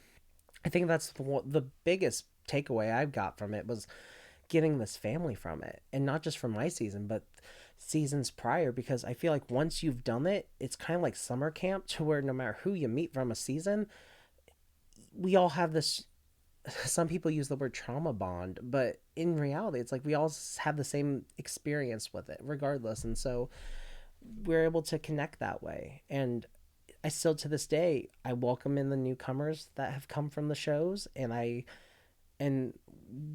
I think that's the biggest takeaway I got from it was getting this family from it, and not just from my season, but seasons prior. Because I feel like once you've done it, it's kind of like summer camp, to where no matter who you meet from a season, we all have this. Some people use the word trauma bond, but in reality, it's like we all have the same experience with it, regardless, and so we're able to connect that way. And I still to this day I welcome in the newcomers that have come from the shows, and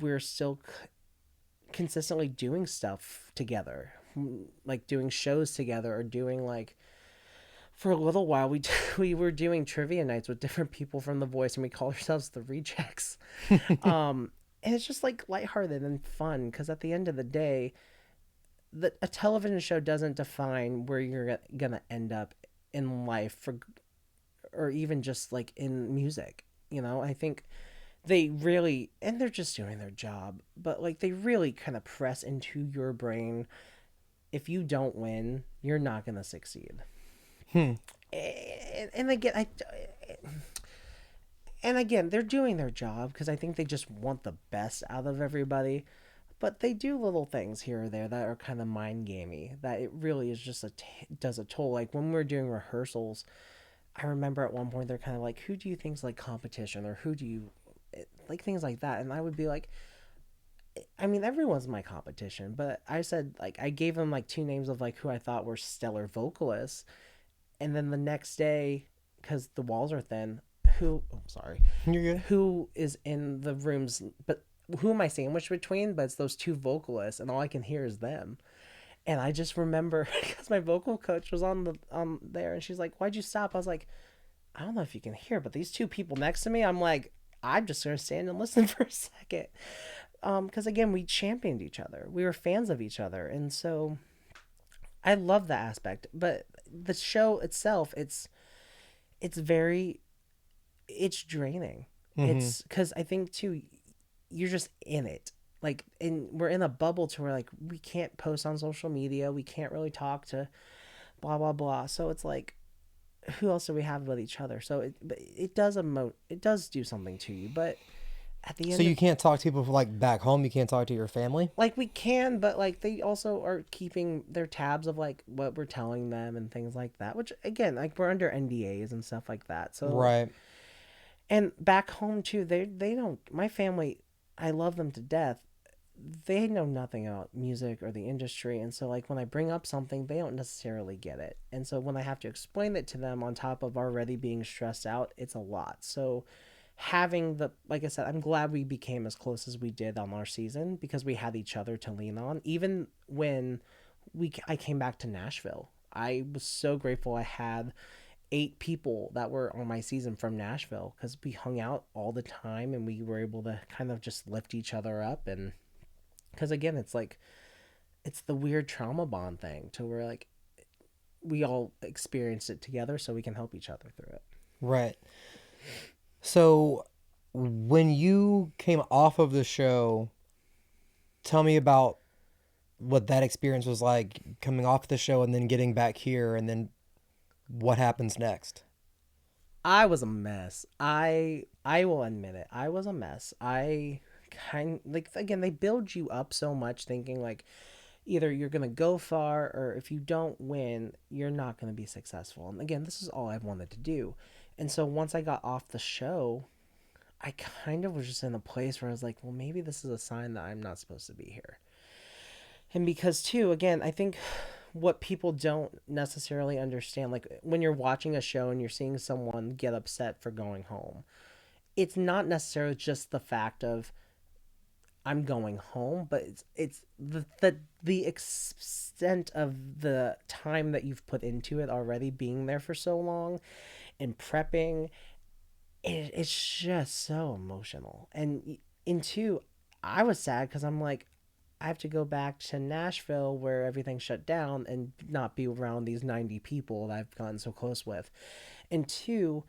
we're still consistently doing stuff together, like doing shows together, or doing like for a little while we were doing trivia nights with different people from The Voice, and we call ourselves the Rejects. And it's just like lighthearted and fun because at the end of the day, a television show doesn't define where you're gonna end up in life, or even just like in music. I think they really, and they're just doing their job, but like they really kind of press into your brain, if you don't win, you're not gonna succeed. And again, they're doing their job because I think they just want the best out of everybody. But they do little things here or there that are kind of mind gamey. That it really is just does a toll. Like when we're doing rehearsals, I remember at one point they're kind of like, "Who do you think's like competition, or who do you like things like that?" And I would be like, I mean, everyone's my competition, but I said like I gave them like 2 names of like who I thought were stellar vocalists, and then the next day, because the walls are thin, sorry, You're good. who is in the rooms, but who am I sandwiched between? But it's those 2 vocalists, and all I can hear is them. And I just remember because my vocal coach was on there, and she's like, "Why'd you stop?" I was like, "I don't know if you can hear, but these 2 people next to me," I'm like, "I'm just gonna stand and listen for a second." Because again, we championed each other, we were fans of each other, and so I love that aspect. But the show itself, it's it's draining. It's because I think too, you're just in it. Like, we're in a bubble to where like we can't post on social media, we can't really talk to blah blah blah. So it's like, who else do we have with each other? So it does it does do something to you. But at the So end, you can't talk to people like back home. You can't talk to your family. like we can, but like they also are keeping their tabs of like what we're telling them and things like that. Which again, like we're under NDAs and stuff like that. So Right. and back home too, they don't. My family, I love them to death. They know nothing about music or the industry, and so like when I bring up something, they don't necessarily get it. And so when I have to explain it to them, on top of already being stressed out, it's a lot. So having the like I said, I'm glad we became as close as we did on our season because we had each other to lean on. Even when I came back to Nashville, I was so grateful I had 8 people that were on my season from Nashville because we hung out all the time and we were able to kind of just lift each other up. And because again, it's it's the weird trauma bond thing to where like we all experience it together so we can help each other through it. Right. So when you came off of the show, tell me about what that experience was like coming off the show and then getting back here and then what happens next. I was a mess. I will admit it. I was a mess. I kind like again they build you up so much thinking like either you're going to go far or if you don't win, you're not going to be successful. And again, this is all I wanted to do. And so once I got off the show, I kind of was just in a place where I was like, well, maybe this is a sign that I'm not supposed to be here. And because too, again, I think what people don't necessarily understand, like when you're watching a show and you're seeing someone get upset for going home, it's not necessarily just the fact of I'm going home, but it's the extent of the time that you've put into it already, being there for so long and prepping. It's just so emotional. And in two, I was sad because I'm like, I have to go back to Nashville where everything shut down and not be around these 90 people that I've gotten so close with. And two,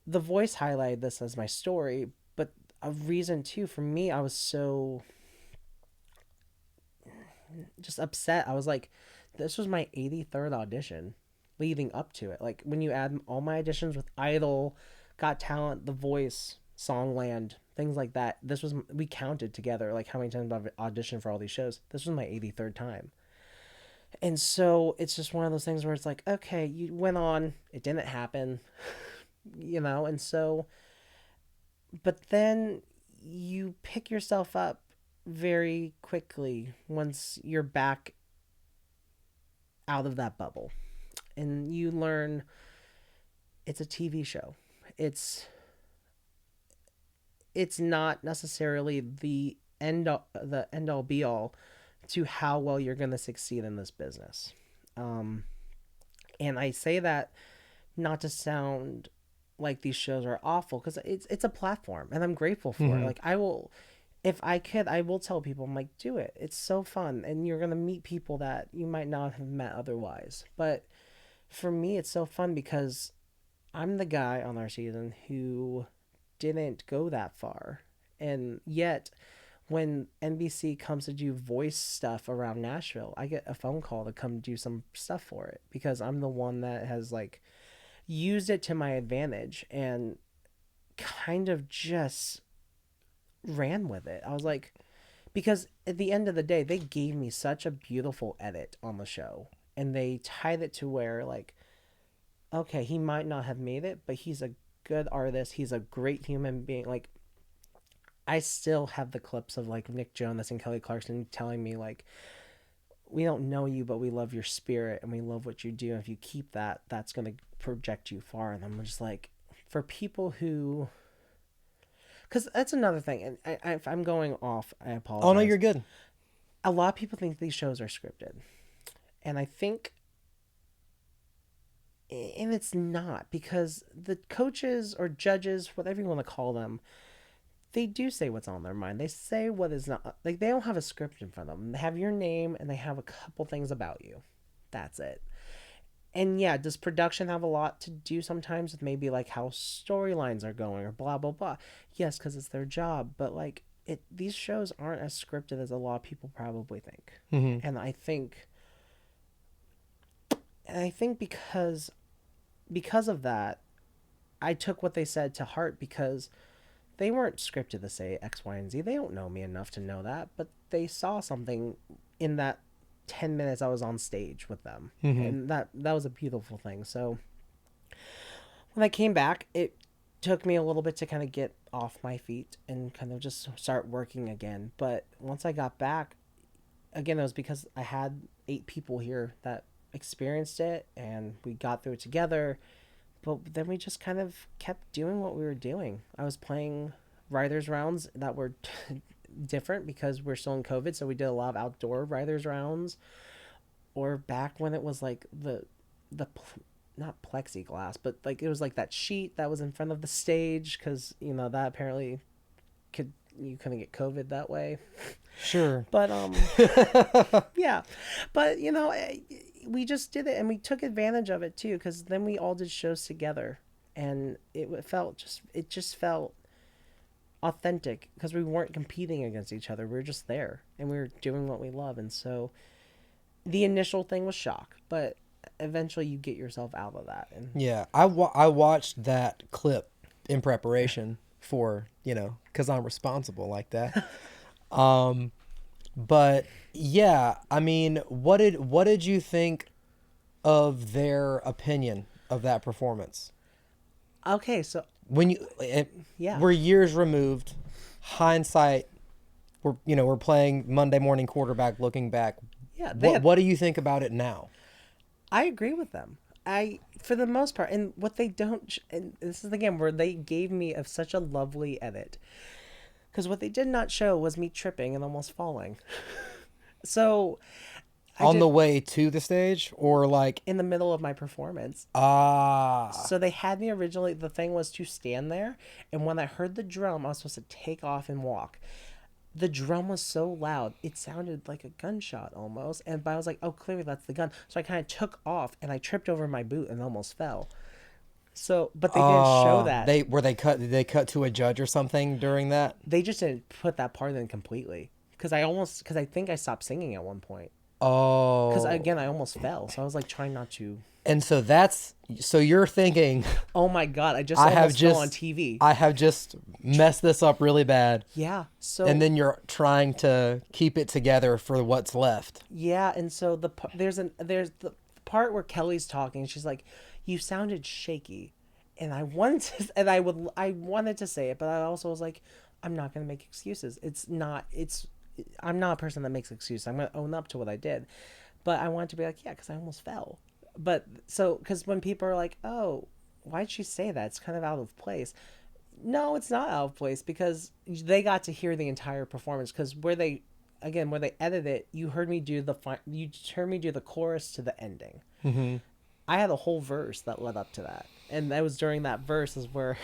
The Voice highlighted this as my story, but a reason too for me, I was so just upset. I was like, this was my 83rd audition leading up to it. Like when you add all my auditions with Idol, Got Talent, The Voice, Songland, things like that. This was we counted together like how many times I've auditioned for all these shows. This was my 83rd time. And so it's just one of those things where it's like, okay, you went on, it didn't happen, and so but then you pick yourself up very quickly once you're back out of that bubble and you learn it's a TV show. It's not necessarily the end all be all to how well you're going to succeed in this business. Um, and I say that not to sound like these shows are awful because it's a platform and I'm grateful for it. Like I will, if I could, I will tell people I'm like, do it. It's so fun and you're going to meet people that you might not have met otherwise. But for me, it's so fun because I'm the guy on our season who didn't go that far. And yet, when NBC comes to do voice stuff around Nashville, I get a phone call to come do some stuff for it because I'm the one that has like used it to my advantage and kind of just ran with it. I was like, because at the end of the day, they gave me such a beautiful edit on the show and they tied it to where like, okay, he might not have made it, but he's a good artist. He's a great human being. Like, I still have the clips of like Nick Jonas and Kelly Clarkson telling me like, we don't know you, but we love your spirit and we love what you do. And if you keep that, that's going to project you far. And I'm just like, for people who, because that's another thing. And if I'm going off, I apologize. Oh, no, you're good. A lot of people think these shows are scripted. And I think, and it's not, because the coaches or judges, whatever you want to call them, they do say what's on their mind. They say what is not, like they don't have a script in front of them. They have your name and they have a couple things about you. That's it. And yeah, does production have a lot to do sometimes with maybe like how storylines are going or blah, blah, blah? Yes, because it's their job. But like these shows aren't as scripted as a lot of people probably think. Mm-hmm. And I think because of that, I took what they said to heart because they weren't scripted to say X, Y, and Z. They don't know me enough to know that, but they saw something in that 10 minutes I was on stage with them. Mm-hmm. And that was a beautiful thing. So when I came back, it took me a little bit to kind of get off my feet and kind of just start working again. But once I got back, again, it was because I had 8 people here that experienced it and we got through it together. But then we just kind of kept doing what we were doing. I was playing writers rounds that were different because we're still in COVID. So we did a lot of outdoor writers rounds, or back when it was like the not plexiglass, but like it was like that sheet that was in front of the stage because that apparently could you couldn't get COVID that way. Sure. But yeah, but we just did it, and we took advantage of it too, because then we all did shows together, and it just felt authentic because we weren't competing against each other. We were just there, and we were doing what we love. And so the initial thing was shock, but eventually you get yourself out of that. And Yeah, I watched that clip in preparation for, because I'm responsible like that. But yeah, I mean, what did you think of their opinion of that performance? okay, so When yeah, we're years removed, hindsight, we're playing Monday morning quarterback looking back. yeah, What do you think about it now? I agree with them. For the most part, and what they don't, and this is again where they gave me such a lovely edit, because what they did not show was me tripping and almost falling. So, On the way to the stage, or like in the middle of my performance. ah, So they had me originally. The thing was to stand there, and when I heard the drum, I was supposed to take off and walk. The drum was so loud, it sounded like a gunshot almost. But I was like, oh, clearly that's the gun. So I kind of took off, and I tripped over my boot and almost fell. So, but they didn't show that. Did they cut to a judge or something during that? They just didn't put that part in completely. Because I think I stopped singing at one point. Oh, Because again, I almost fell. So I was like trying not to. and so you're thinking, Oh my God, I almost fell on TV. I have just messed this up really bad. Yeah. So And then you're trying to keep it together for what's left. yeah, and so there's the part where Kelly's talking. She's like, "You sounded shaky," and I wanted to, and I wanted to say it, but I also was like, "I'm not gonna make excuses. I'm not a person that makes excuses. I'm gonna own up to what I did." But I wanted to be like, "Yeah," because I almost fell. But so because when people are like, "Oh, why'd she say that? It's kind of out of place." No, it's not out of place because they got to hear the entire performance. Because where they edit it, you heard me do the chorus to the ending. Mm-hmm. I had a whole verse that led up to that, and that was during that verse is where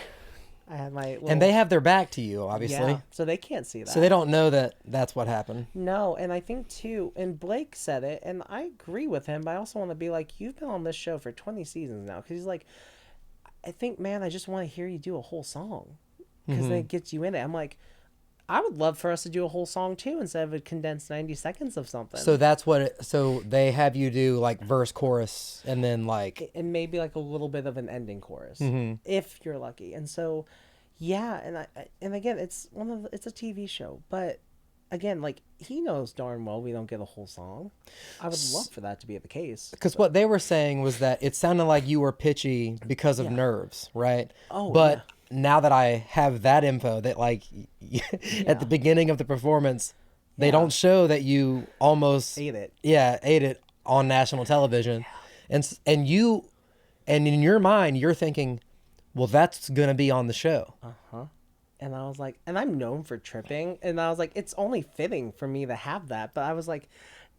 I had my little, And they have their back to you, obviously. yeah, so they can't see that. So they don't know that that's what happened. No, and I think too, and Blake said it, and I agree with him. But I also want to be like, you've been on this show for 20 seasons now, because he's like, I think, man, I just want to hear you do a whole song because then it gets you in it. I'm like, I would love for us to do a whole song too instead of a condensed 90 seconds of something. So so they have you do like verse, chorus, and then like, And maybe like a little bit of an ending chorus if you're lucky. And so, yeah, and again, it's a TV show, but again, like he knows darn well we don't get a whole song. I would love for that to be the case. because what they were saying was that it sounded like you were pitchy because of Yeah. nerves, right? Oh, but yeah. now that I have that info, that like at the beginning of the performance, they Yeah. don't show that you almost Ate it. ate it on national television, and in your mind you're thinking, well, that's gonna be on the show. And I was like, and I'm known for tripping, and I was like, it's only fitting for me to have that. But I was like,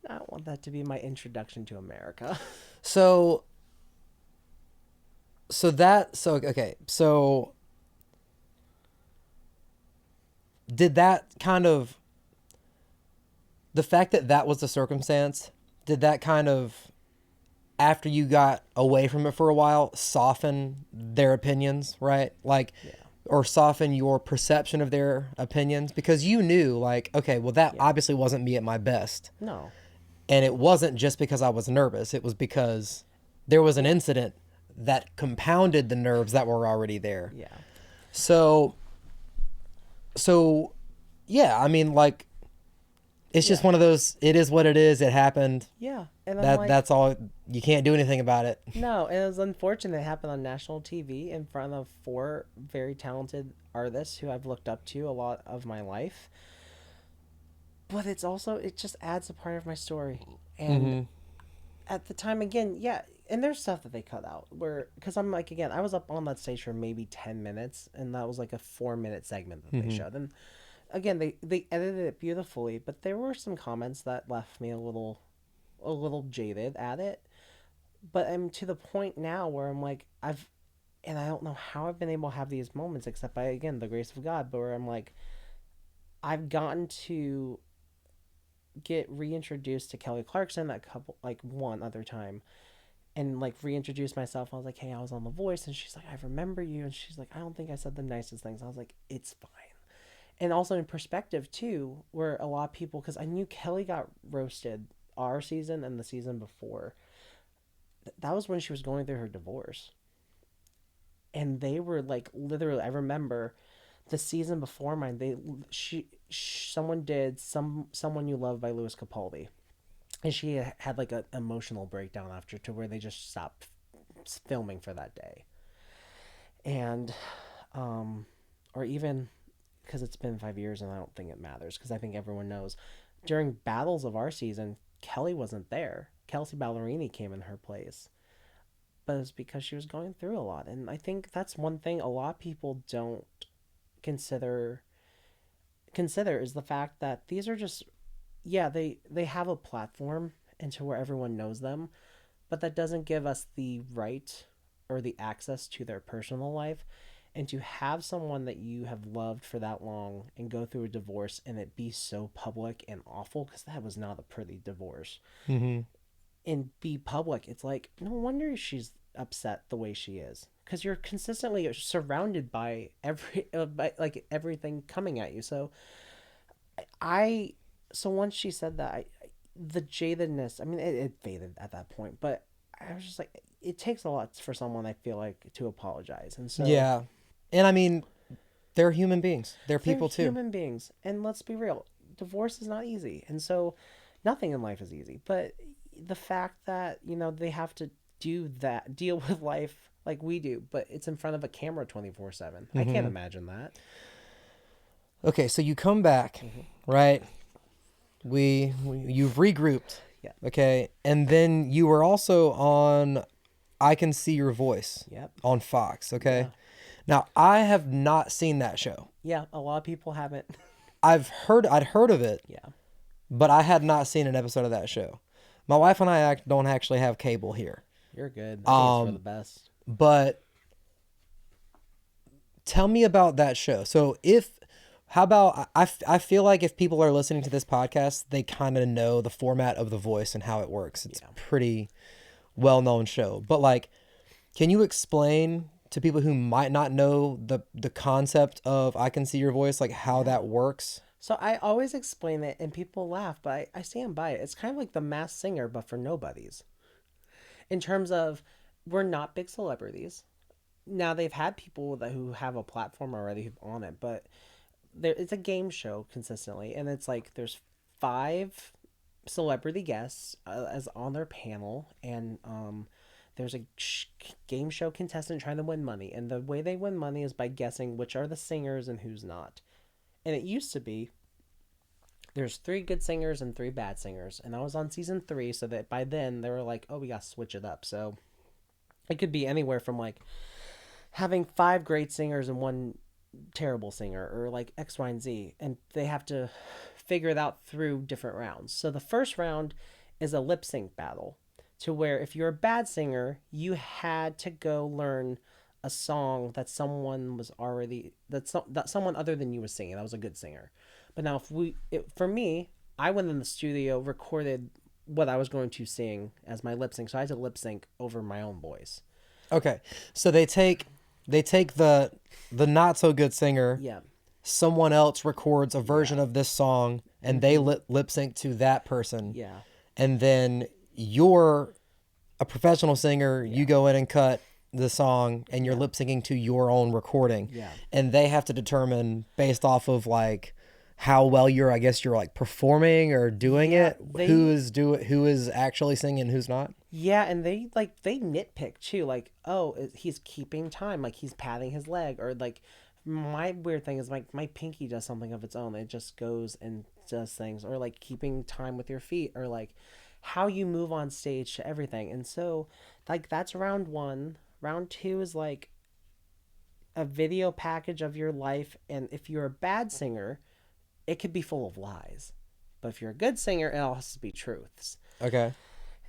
I don't want that to be my introduction to America. So okay, so did that kind of, the fact that that was the circumstance, did that kind of, after you got away from it for a while, soften their opinions, right? Like, or soften your perception of their opinions? Because you knew, like, okay, well, that obviously wasn't me at my best. No. And it wasn't just because I was nervous. It was because there was an incident that compounded the nerves that were already there. Yeah. So yeah, I mean, like, it's just one of those, it is what it is. It happened. Yeah. And I'm like, That's all. You can't do anything about it. no, and it was unfortunate it happened on national TV in front of 4 very talented artists who I've looked up to a lot of my life. But it's also, it just adds a part of my story. And at the time, again, yeah, and there's stuff that they cut out where, because I'm like, again, I was up on that stage for maybe 10 minutes, and that was like a 4-minute segment that they showed. And again, they edited it beautifully, but there were some comments that left me a little jaded at it. But I'm to the point now where I'm like, and I don't know how I've been able to have these moments except by, again, the grace of God, but where I'm like, I've gotten to get reintroduced to Kelly Clarkson that couple like one other time, and like reintroduce myself. I was like, hey, I was on The Voice, and she's like, I remember you, and she's like, I don't think I said the nicest things. I was like, it's fine. And also in perspective too, where a lot of people, because I knew Kelly got roasted our season and the season before. That was when she was going through her divorce, and they were like literally. I remember the season before mine. Someone did someone you love by Louis Capaldi, and she had like an emotional breakdown after, to where they just stopped filming for that day. And or even because it's been 5 years, and I don't think it matters, because I think everyone knows during battles of our season, Kelly wasn't there. Kelsey Ballerini came in her place, but it's because she was going through a lot. And I think that's one thing a lot of people don't consider is the fact that these are just, yeah, they have a platform into where everyone knows them, but that doesn't give us the right or the access to their personal life. And to have someone that you have loved for that long and go through a divorce and it be so public and awful, because that was not a pretty divorce, Mm-hmm. and be public, it's like, no wonder she's upset the way she is, because you're consistently surrounded by by like everything coming at you. So I so once she said that, the jadedness, I mean, it faded at that point, but I was just like, it takes a lot for someone, I feel like, to apologize. And so Yeah. And I mean, they're human beings. They're they're people too. human beings, and let's be real, divorce is not easy, and so nothing in life is easy. But the fact that they have to deal with life like we do, but it's in front of a camera 24/7. I can't Mm-hmm. imagine that. Okay, so you come back, right? You've regrouped, Yeah. okay, and then you were also on I Can See Your Voice Yep. on Fox, okay. Yeah. Now I have not seen that show. Yeah. A lot of people haven't. I'd heard of it, Yeah. but I had not seen an episode of that show. My wife and I don't actually have cable here. You're good. I think it's for the best. But tell me about that show. So how about, I feel like if people are listening to this podcast, they kind of know the format of The Voice and how it works. It's a pretty well-known show. But like, can you explain to people who might not know the concept of I Can See Your Voice, like how that works? So I always explain it, and people laugh, but I stand by it. It's kind of like The Masked Singer, but for nobodies. In terms of, we're not big celebrities. Now, they've had people who have a platform already on it, but it's a game show consistently, and it's like there's 5 celebrity guests as on their panel, and there's a game show contestant trying to win money, and the way they win money is by guessing which are the singers and who's not. And it used to be there's 3 good singers and 3 bad singers, and I was on season 3, so that by then they were like, oh, we gotta switch it up. So it could be anywhere from like having 5 great singers and 1 terrible singer, or like X, Y, and Z, and they have to figure it out through different rounds. So the first round is a lip sync battle, to where if you're a bad singer, you had to go learn a song that someone was already that someone other than you was singing that was a good singer. But now for me, I went in the studio, recorded what I was going to sing as my lip sync, so I had to lip sync over my own voice. Okay, so they take the not so good singer. Yeah. Someone else records a version of this song, and they lip sync to that person. Yeah. And then you're a professional singer. You go in and cut the song, and you're lip syncing to your own recording. Yeah. And they have to determine based off of like how well you're, I guess you're like performing or doing it, who is actually singing, who's not. Yeah, and they nitpick too, like, oh, he's keeping time, like he's patting his leg, or like my weird thing is like my pinky does something of its own. It just goes and does things, or like keeping time with your feet, or like how you move on stage to everything. And so like that's round 1. Round 2 is like a video package of your life, and if you're a bad singer, it could be full of lies. But if you're a good singer, it all has to be truths. Okay.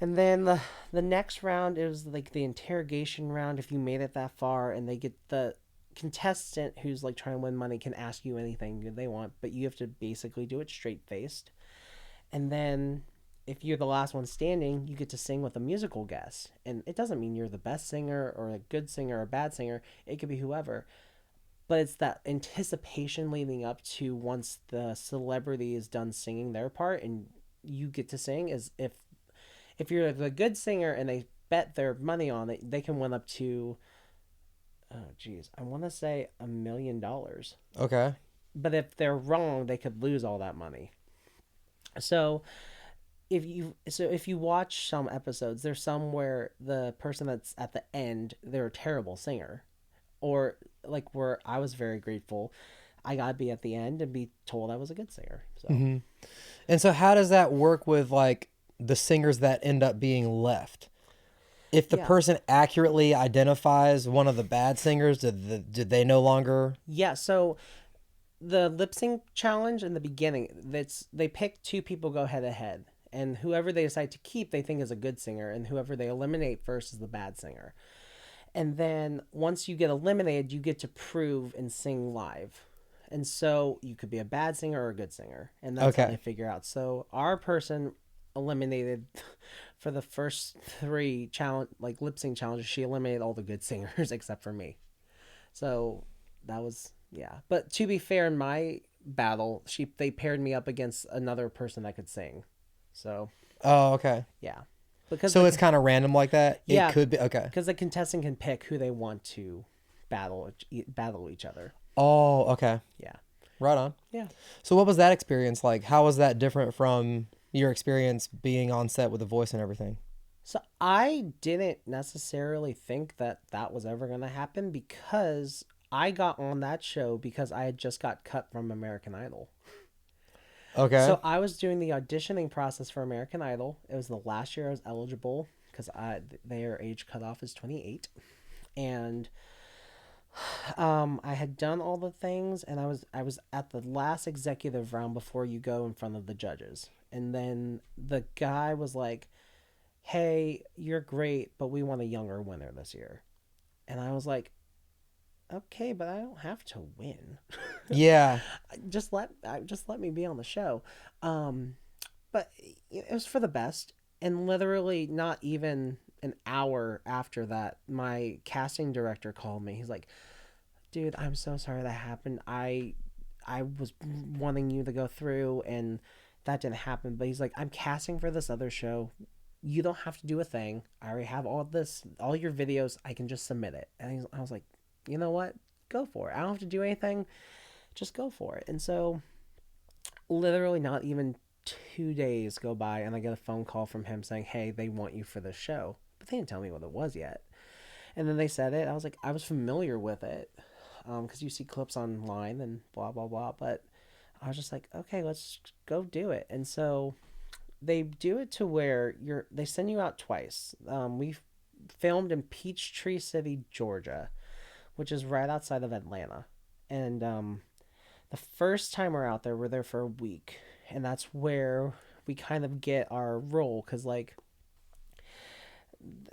And then the next round is like the interrogation round, if you made it that far, and they get contestant who's like trying to win money can ask you anything they want, but you have to basically do it straight faced. And then if you're the last one standing, you get to sing with a musical guest. And it doesn't mean you're the best singer or a good singer or a bad singer. It could be whoever. But it's that anticipation leading up to once the celebrity is done singing their part and you get to sing, is if you're the good singer and they bet their money on it, they can win up to, oh geez, I want to say $1 million. Okay. But if they're wrong, they could lose all that money. So if you watch some episodes, there's some where the person that's at the end, they're a terrible singer, or like where I was very grateful, I gotta be at the end and be told I was a good singer. So Mm-hmm. And so how does that work with like the singers that end up being left? If the yeah, person accurately identifies one of the bad singers, did they no longer? yeah. So the lip sync challenge in the beginning, that's they pick two people go head to head, and whoever they decide to keep, they think is a good singer, and whoever they eliminate first is the bad singer. And then once you get eliminated, you get to prove and sing live. And so you could be a bad singer or a good singer, and that's how Okay. they figure out. So our person eliminated for the first three challenge, like lip sync challenges, she eliminated all the good singers except for me. So that was, yeah. But to be fair, in my battle, they paired me up against another person that could sing. So Oh, okay. yeah, because So it's kind of random like that. It yeah, could be okay. because the contestant can pick who they want to battle each other. Oh, okay. Yeah, Right on. yeah. So what was that experience like? How was that different from your experience being on set with the voice and everything? So I didn't necessarily think that that was ever going to happen, because I got on that show because I had just got cut from American Idol. Okay. So I was doing the auditioning process for American Idol. It was the last year I was eligible because their age cutoff is 28, and I had done all the things, and I was at the last executive round before you go in front of the judges, and then the guy was like, "Hey, you're great, but we want a younger winner this year," and I was like, "Okay, but I don't have to win. Yeah. Just let me be on the show." Um, but it was for the best, and literally not even an hour after that, my casting director called me. He's like, "Dude, I'm so sorry that happened. I was wanting you to go through, and that didn't happen." But he's like, "I'm casting for this other show. You don't have to do a thing. I already have all your videos. I can just submit it." And I was like, "You know what? Go for it. I don't have to do anything. Just go for it." And so, literally, not even 2 days go by, and I get a phone call from him saying, "Hey, they want you for the show." But they didn't tell me what it was yet. And then they said it. I was like, I was familiar with it, because you see clips online and blah blah blah. But I was just like, okay, let's go do it. And so they do it to where they send you out twice. We filmed in Peachtree City, Georgia, which is right outside of Atlanta. And the first time we're out there, we're there for a week, and that's where we kind of get our role, because like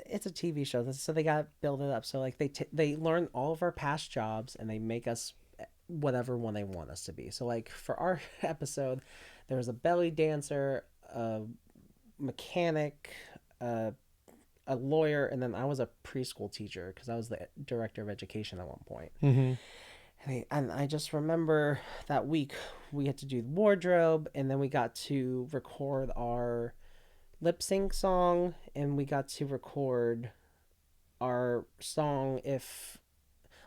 it's a TV show, so they got to build it up. So like they learn all of our past jobs, and they make us whatever one they want us to be. So like for our episode, there was a belly dancer, a mechanic, a lawyer, and then I was a preschool teacher because I was the director of education at one point. Mm-hmm. And I just remember that week we had to do wardrobe, and then we got to record our lip sync song, and we got to record our song, if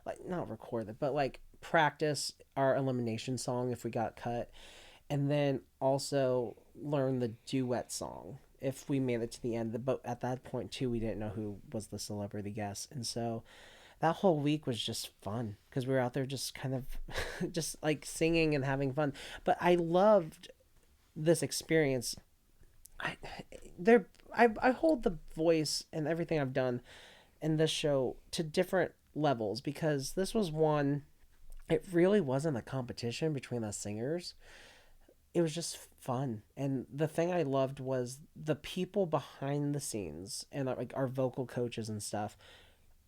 like not record it, but like practice our elimination song if we got cut, and then also learn the duet song if we made it to the end. But at that point too, we didn't know who was the celebrity guest, and so that whole week was just fun because we were out there just kind of just like singing and having fun. But I loved this experience. I there I hold the voice and everything I've done in this show to different levels, because this was one, it really wasn't a competition between us singers. It was just fun. And the thing I loved was the people behind the scenes, and like our vocal coaches and stuff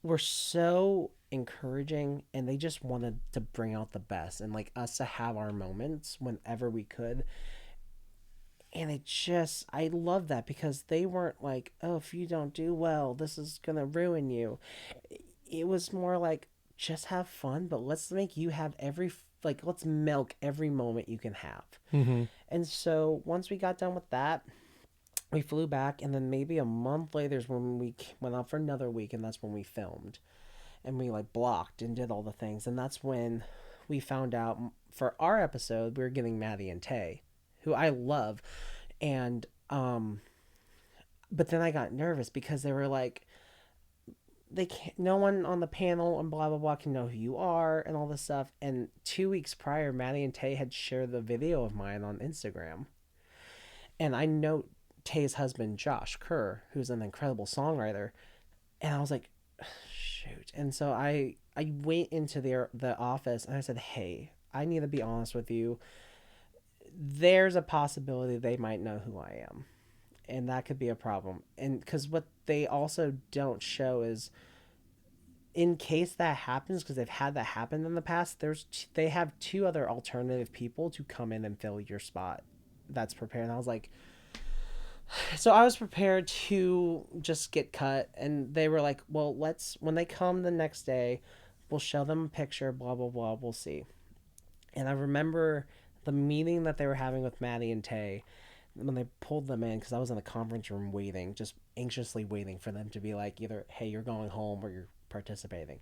were so encouraging, and they just wanted to bring out the best and like us to have our moments whenever we could. And I love that because they weren't like, oh, if you don't do well, this is gonna ruin you. It was more like, just have fun, but let's make you have like, let's milk every moment you can have. Mm-hmm. And so once we got done with that, we flew back, and then maybe a month later is when we went out for another week, and that's when we filmed, and we like blocked and did all the things, and that's when we found out for our episode we were getting Maddie and Tay, who I love, and but then I got nervous because they were like, they can't, no one on the panel and blah blah blah can know who you are and all this stuff. And 2 weeks prior, Maddie and Tay had shared the video of mine on Instagram, and I know Tay's husband Josh Kerr, who's an incredible songwriter, and I was like, shoot. And so I went into the office and I said, hey, I need to be honest with you. There's a possibility they might know who I am, and that could be a problem. And because what they also don't show is, in case that happens, because they've had that happen in the past, they have two other alternative people to come in and fill your spot that's prepared. And I was like, so I was prepared to just get cut, and they were like, well, when they come the next day, we'll show them a picture, blah blah blah, we'll see. And I remember the meeting that they were having with Maddie and Tay when they pulled them in, because I was in the conference room waiting, just anxiously waiting for them to be like, either, hey, you're going home, or you're participating.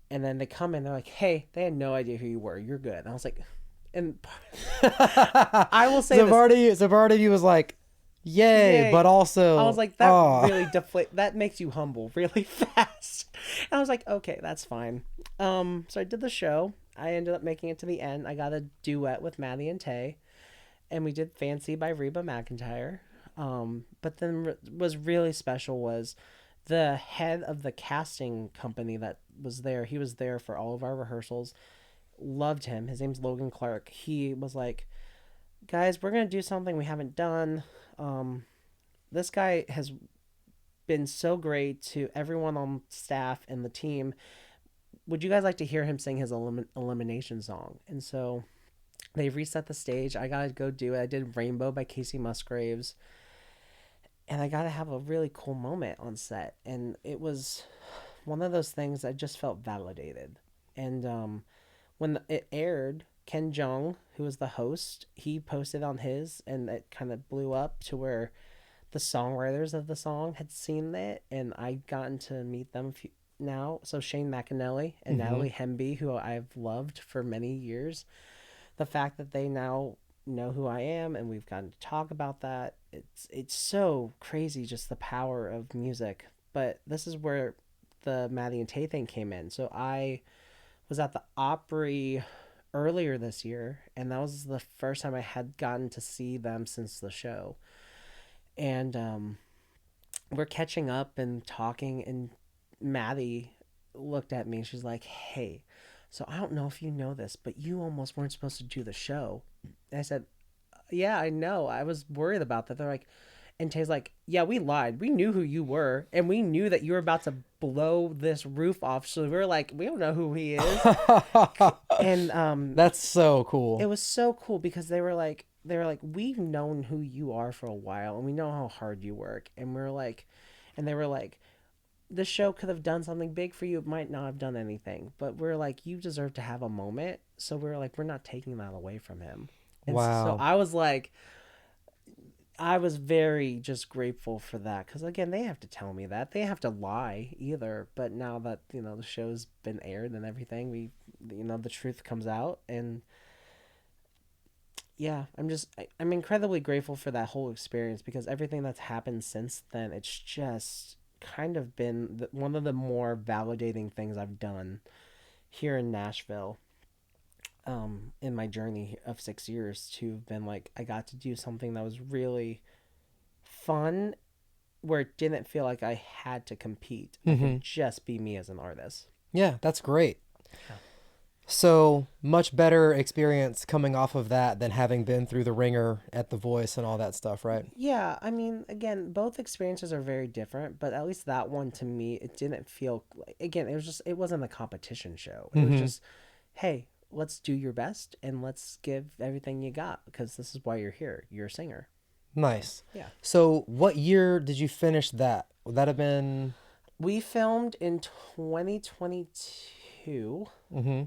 And then they come in, they're like, hey, they had no idea who you were, you're good. And I was like, and I will say Zavardi was like, yay, but also I was like, that really that makes you humble really fast. And I was like, okay, that's fine. So I did the show. I ended up making it to the end. I got a duet with Maddie and Tay, and we did Fancy by Reba McEntire. But then what was really special was the head of the casting company that was there. He was there for all of our rehearsals. Loved him. His name's Logan Clark. He was like, guys, we're going to do something we haven't done. This guy has been so great to everyone on staff and the team. Would you guys like to hear him sing his elimination song? And so they reset the stage. I got to go do it. I did Rainbow by Casey Musgraves. And I got to have a really cool moment on set. And it was one of those things I just felt validated. And when it aired, Ken Jeong, who was the host, he posted on his, and it kind of blew up to where the songwriters of the song had seen it, and I gotten to meet them now. So Shane McAnally and Natalie Hemby, who I've loved for many years, the fact that they now know who I am and we've gotten to talk about that, it's so crazy, just the power of music. But this is where the Maddie and Tay thing came in. So I was at the Opry earlier this year, and that was the first time I had gotten to see them since the show. And we're catching up and talking, and Maddie looked at me and she's like, hey, so I don't know if you know this, but you almost weren't supposed to do the show. And I said, yeah, I know, I was worried about that. They're like, and Tay's like, yeah, we lied. We knew who you were, and we knew that you were about to blow this roof off. So we were like, we don't know who he is. And that's so cool. It was so cool because they were like, we've known who you are for a while, and we know how hard you work. And we were like, and they were like, the show could have done something big for you. It might not have done anything, but we're like, you deserve to have a moment. So we're like, we're not taking that away from him. And wow. So I was like, I was very just grateful for that, because again, they have to tell me that. They have to lie either. But now that, the show's been aired and everything, the truth comes out. And yeah, I'm incredibly grateful for that whole experience, because everything that's happened since then, it's just kind of been one of the more validating things I've done here in Nashville. In my journey of 6 years, to have been like, I got to do something that was really fun, where it didn't feel like I had to compete. I could just be me as an artist. Yeah, that's great. Yeah. So much better experience coming off of that than having been through the ringer at The Voice and all that stuff, right? Yeah, I mean, again, both experiences are very different, but at least that one to me, it didn't feel like, again, it was just, it wasn't a competition show. It was Mm-hmm. just, hey, let's do your best and let's give everything you got because this is why you're here. You're a singer. Nice. Yeah. So what year did you finish that? Would that have been? We filmed in 2022 Mm-hmm.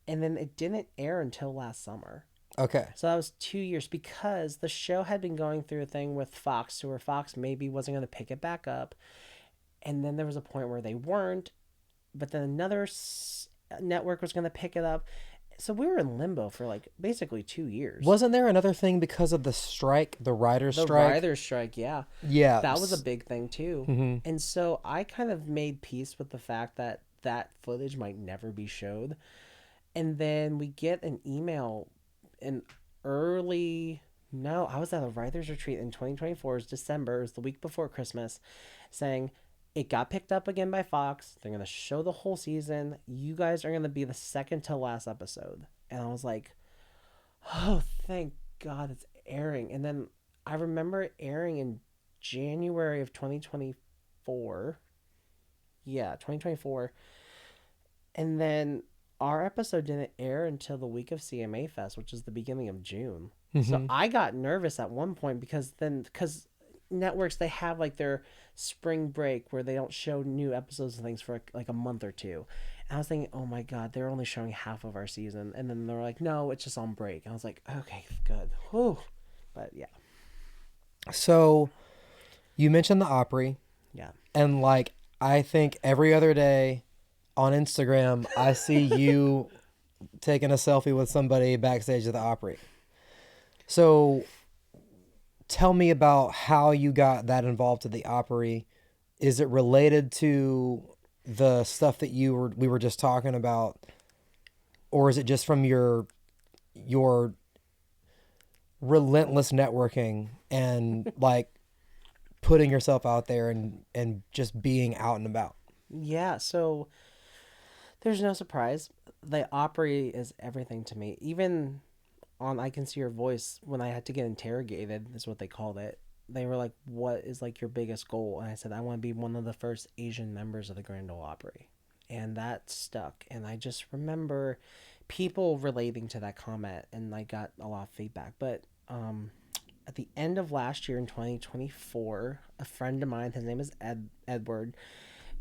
and then it didn't air until last summer. Okay. So that was 2 years because the show had been going through a thing with Fox to where Fox maybe wasn't going to pick it back up. And then there was a point where they weren't, but then another network was going to pick it up. So we were in limbo for like basically 2 years. Wasn't there another thing because of the strike, the writer's The strike? writer's strike, yeah. Yeah. That was a big thing too. Mm-hmm. And so I kind of made peace with the fact that that footage might never be showed. And then we get an email in early, no, I was at a writer's retreat in 2024, it was December, it was the week before Christmas, saying it got picked up again by Fox. They're going to show the whole season. You guys are going to be the second to last episode. And I was like, oh, thank God it's airing. And then I remember it airing in January of 2024. Yeah, 2024. And then our episode didn't air until the week of CMA Fest, which is the beginning of June. So Mm-hmm. I got nervous at one point because networks, they have like their spring break where they don't show new episodes and things for like a month or two. And I was thinking, oh my God, they're only showing half of our season. And then they're like, no, it's just on break. And I was like, okay, good. Whew. But yeah, So you mentioned the Opry, yeah. and like I think every other day on Instagram, I see you taking a selfie with somebody backstage at the Opry. So tell me about how you got that involved at the Opry. Is it related to the stuff that we were just talking about, or is it just from your relentless networking and like putting yourself out there and just being out and about? Yeah, so there's no surprise. The Opry is everything to me. Even on I Can See Your Voice, when I had to get interrogated, is what they called it. They were like, what is like your biggest goal? And I said, I want to be one of the first Asian members of the Grand Ole Opry. And that stuck. And I just remember people relating to that comment, and I got a lot of feedback. But at the end of last year in 2024, a friend of mine, his name is Edward,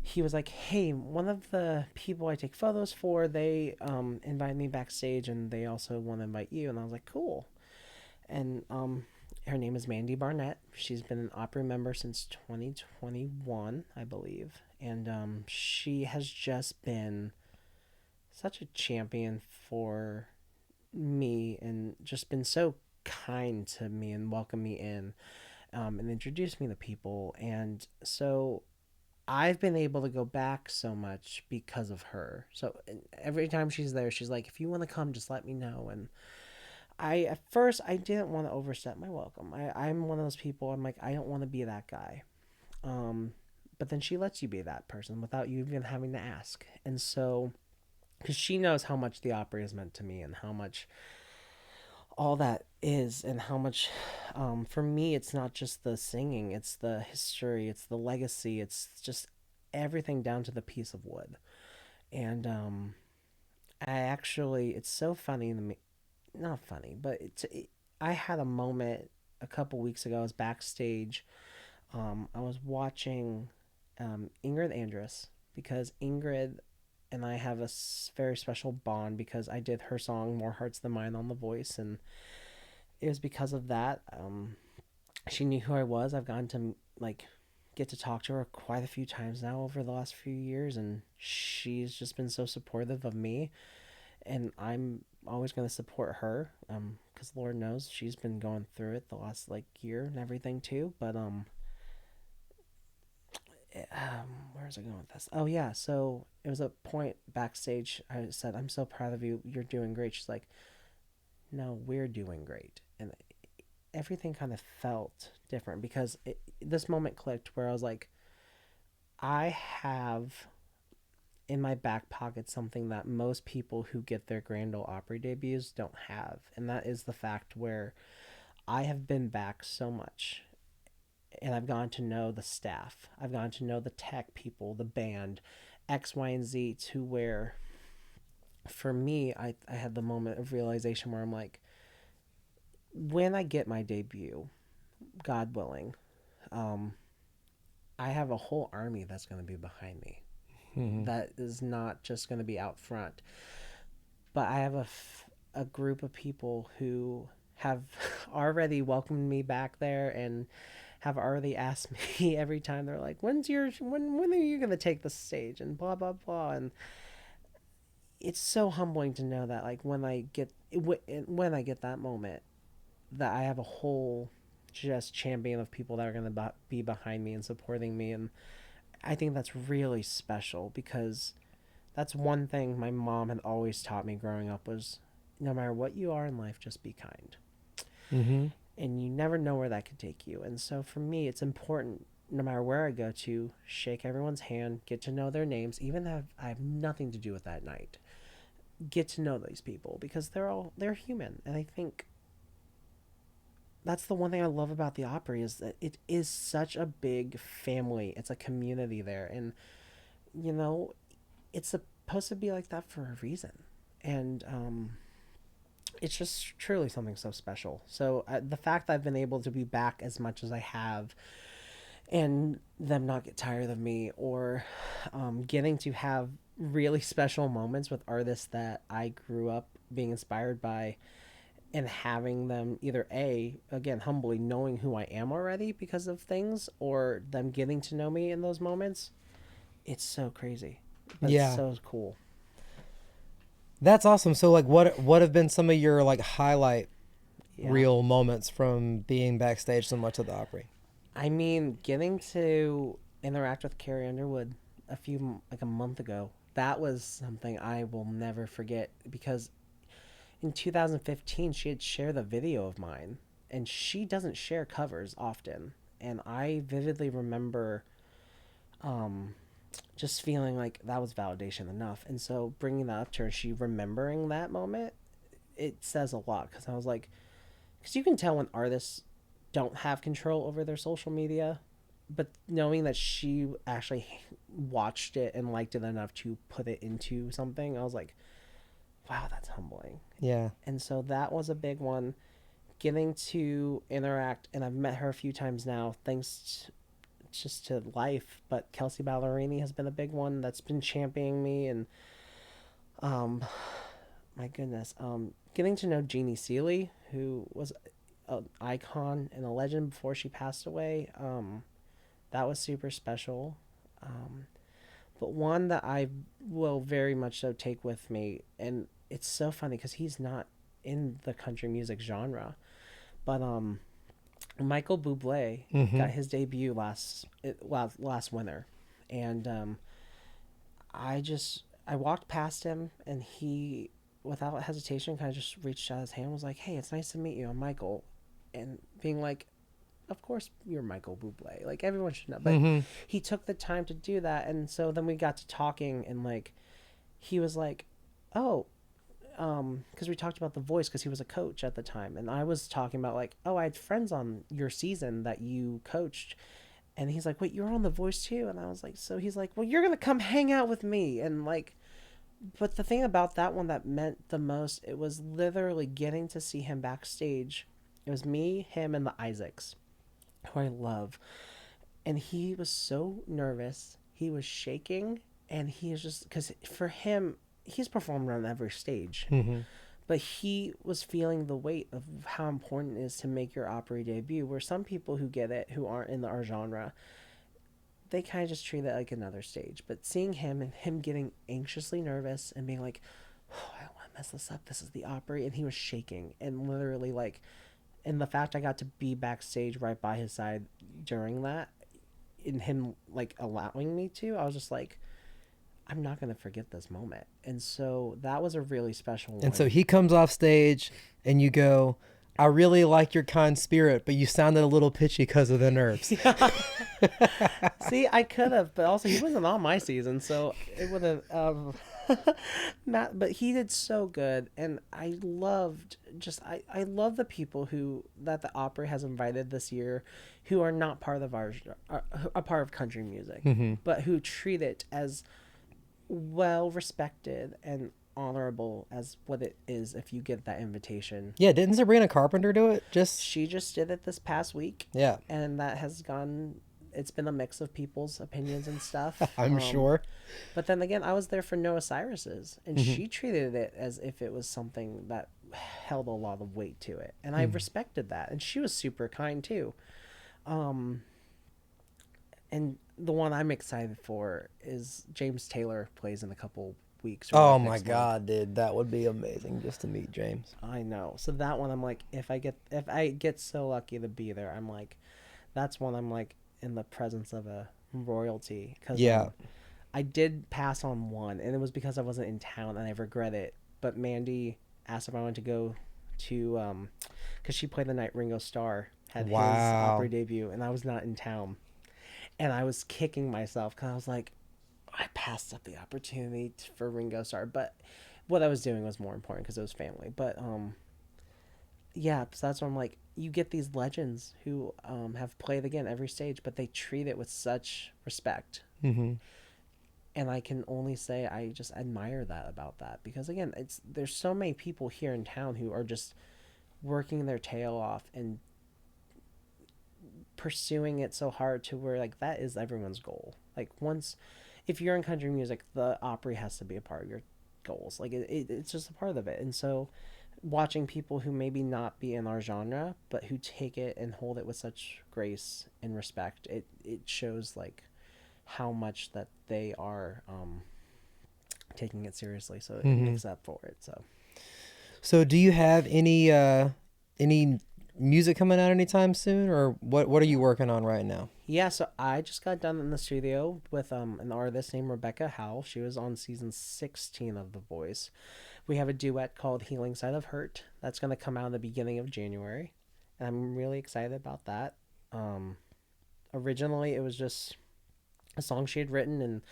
he was like, hey, one of the people I take photos for, they invited me backstage and they also want to invite you. And I was like, cool. And her name is Mandy Barnett. She's been an Opry member since 2021, I believe. And she has just been such a champion for me and just been so kind to me and welcomed me in, and introduced me to people. And so I've been able to go back so much because of her. So every time she's there, she's like, if you want to come, just let me know. And at first, I didn't want to overstep my welcome. I'm one of those people, I'm like, I don't want to be that guy. But then she lets you be that person without you even having to ask. And so, because she knows how much the Opry has meant to me and how much all that is, and how much, for me, it's not just the singing, it's the history, it's the legacy, it's just everything down to the piece of wood. And it's so funny to me, not funny, but I had a moment a couple weeks ago. I was backstage. I was watching Ingrid Andress, because Ingrid and I have a very special bond because I did her song More Hearts Than Mine on The Voice, and it was because of that. She knew who I was. I've gotten to like get to talk to her quite a few times now over the last few years, and she's just been so supportive of me, and I'm always going to support her, because Lord knows she's been going through it the last like year and everything too. But where's I going with this? Oh yeah, so it was a point backstage. I said, "I'm so proud of you. You're doing great." She's like, "No, we're doing great," and everything kind of felt different because this moment clicked where I was like, I have in my back pocket something that most people who get their Grand Ole Opry debuts don't have. And that is the fact where I have been back so much and I've gotten to know the staff. I've gotten to know the tech people, the band, X, Y, and Z, to where for me, I had the moment of realization where I'm like, when I get my debut, God willing, um, I have a whole army that's going to be behind me. Mm-hmm. That is not just going to be out front, but I have a group of people who have already welcomed me back there and have already asked me every time. They're like, when are you going to take the stage, and blah blah blah. And it's so humbling to know that, like, when I get that moment, that I have a whole just champion of people that are going to be behind me and supporting me. And I think that's really special, because that's one thing my mom had always taught me growing up was, no matter what you are in life, just be kind. Mm-hmm. And you never know where that could take you. And so for me, it's important, no matter where I go, to shake everyone's hand, get to know their names, even if I have nothing to do with that night. Get to know these people, because they're human. And I think that's the one thing I love about the Opry, is that it is such a big family. It's a community there. And, you know, it's supposed to be like that for a reason. And it's just truly something so special. So the fact that I've been able to be back as much as I have, and them not get tired of me, or getting to have really special moments with artists that I grew up being inspired by, and having them either again, humbly knowing who I am already because of things, or them getting to know me in those moments, it's so crazy. But Yeah. it's so cool. That's awesome. So like what have been some of your like highlight real moments from being backstage so much at the Opry? I mean, getting to interact with Carrie Underwood a month ago, that was something I will never forget, because in 2015 she had shared a video of mine, and she doesn't share covers often. And I vividly remember just feeling like that was validation enough. And so bringing that up to her, she remembering that moment, it says a lot, because I was like, because you can tell when artists don't have control over their social media, but knowing that she actually watched it and liked it enough to put it into something, I was like, wow, that's humbling. Yeah. And so that was a big one. Getting to interact, and I've met her a few times now, thanks just to life, but Kelsey Ballerini has been a big one that's been championing me. And my goodness, getting to know Jeannie Seeley, who was an icon and a legend before she passed away, that was super special. But one that I will very much so take with me, and it's so funny because he's not in the country music genre, but Michael Bublé got his debut last winter, and I walked past him, and he, without hesitation, kind of just reached out his hand and was like, "Hey, it's nice to meet you. I'm Michael," and being like, "Of course you're Michael Bublé. Like, everyone should know." But he took the time to do that, and so then we got to talking, and like, he was like, "Oh." Because we talked about The Voice, because he was a coach at the time, and I was talking about like, oh, I had friends on your season that you coached, and he's like, wait, you're on The Voice too? And I was like, so he's like, well, you're gonna come hang out with me. And like, but the thing about that one that meant the most, it was literally getting to see him backstage. It was me, him, and the Isaacs, who I love, and he was so nervous, he was shaking, and he was just, because for him, he's performed on every stage, but he was feeling the weight of how important it is to make your Opry debut, where some people who get it, who aren't in our genre, they kind of just treat it like another stage. But seeing him, and him getting anxiously nervous and being like, oh, I don't want to mess this up, this is the Opry, and he was shaking, and literally like, and the fact I got to be backstage right by his side during that, in him like allowing me to, I was just like, I'm not going to forget this moment. And so that was a really special one. And so he comes off stage and you go, I really like your kind spirit, but you sounded a little pitchy because of the nerves. See, I could have, but also he wasn't on my season, so it wouldn't. Not, but he did so good, and I loved I love the people who that the Opry has invited this year, who are not part of a part of country music, but who treat it as well respected and honorable as what it is if you get that invitation. Yeah, didn't Sabrina Carpenter do it? She just did it this past week, Yeah, and that has gone. It's been a mix of people's opinions and stuff. I'm sure. But then again, I was there for Noah Cyrus's, and she treated it as if it was something that held a lot of weight to it, and I respected that. And she was super kind too. And the one I'm excited for is James Taylor plays in a couple weeks. Oh like my next month. God, dude, that would be amazing just to meet James. I know. So that one, I'm like, if I get so lucky to be there, I'm like, that's one I'm like in the presence of a royalty. Cause Yeah. I did pass on one, and it was because I wasn't in town, and I regret it. But Mandy asked if I wanted to go to, because she played the night Ringo Starr had his Wow. Opry debut, and I was not in town. And I was kicking myself because I was like, I passed up the opportunity for Ringo Starr. But what I was doing was more important because it was family. But yeah, so that's why I'm like, you get these legends who have played again every stage, but they treat it with such respect. Mm-hmm. And I can only say I just admire that about that, because again, there's so many people here in town who are just working their tail off and pursuing it so hard to where like that is everyone's goal. Like once, if you're in country music, the Opry has to be a part of your goals. Like it's just a part of it. And so watching people who maybe not be in our genre, but who take it and hold it with such grace and respect, it shows like how much that they are taking it seriously. So it makes up for it. So do you have any music coming out anytime soon, or what are you working on right now? Yeah, so I just got done in the studio with an artist named Rebecca Howell. She was on season 16 of The Voice. We have a duet called Healing Side of Hurt that's going to come out in the beginning of January, and I'm really excited about that. Originally, it was just a song she had written, and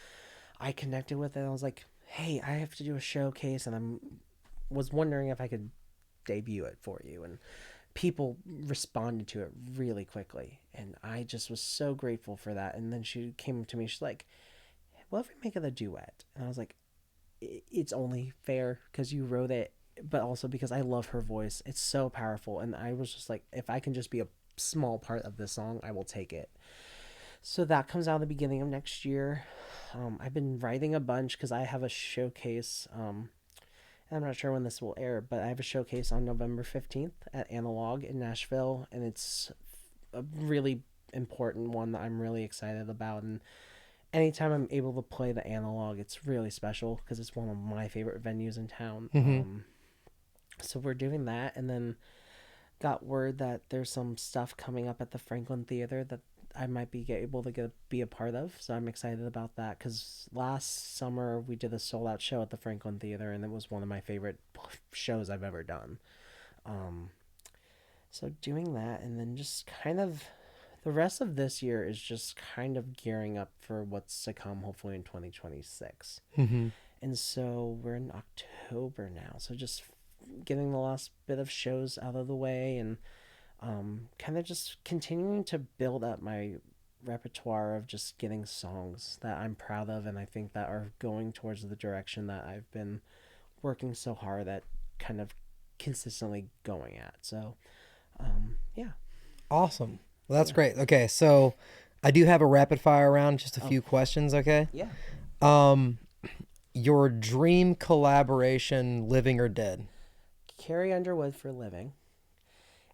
I connected with it. I was like, hey, I have to do a showcase, and was wondering if I could debut it for you. And people responded to it really quickly, and I just was so grateful for that. And then she came to me, she's like, what if we make it a duet? And I was like, it's only fair because you wrote it, but also because I love her voice. It's so powerful. And I was just like, if I can just be a small part of this song, I will take it. So that comes out at the beginning of next year. I've been writing a bunch because I have a showcase. I'm not sure when this will air, but I have a showcase on November 15th at Analog in Nashville, and it's a really important one that I'm really excited about. And anytime I'm able to play the Analog, it's really special because it's one of my favorite venues in town. So we're doing that, and then got word that there's some stuff coming up at the Franklin Theater that I might be able to be a part of. So I'm excited about that because last summer we did a sold out show at the Franklin Theater, and it was one of my favorite shows I've ever done. So doing that, and then just kind of the rest of this year is just kind of gearing up for what's to come, hopefully in 2026. And so we're in October now. So just getting the last bit of shows out of the way, and kind of just continuing to build up my repertoire of just getting songs that I'm proud of, and I think that are going towards the direction that I've been working so hard at kind of consistently going at. So yeah. Awesome. Well, that's great. Okay, so I do have a rapid fire round, just a few questions, okay? Yeah. Your dream collaboration, living or dead? Carrie Underwood for living,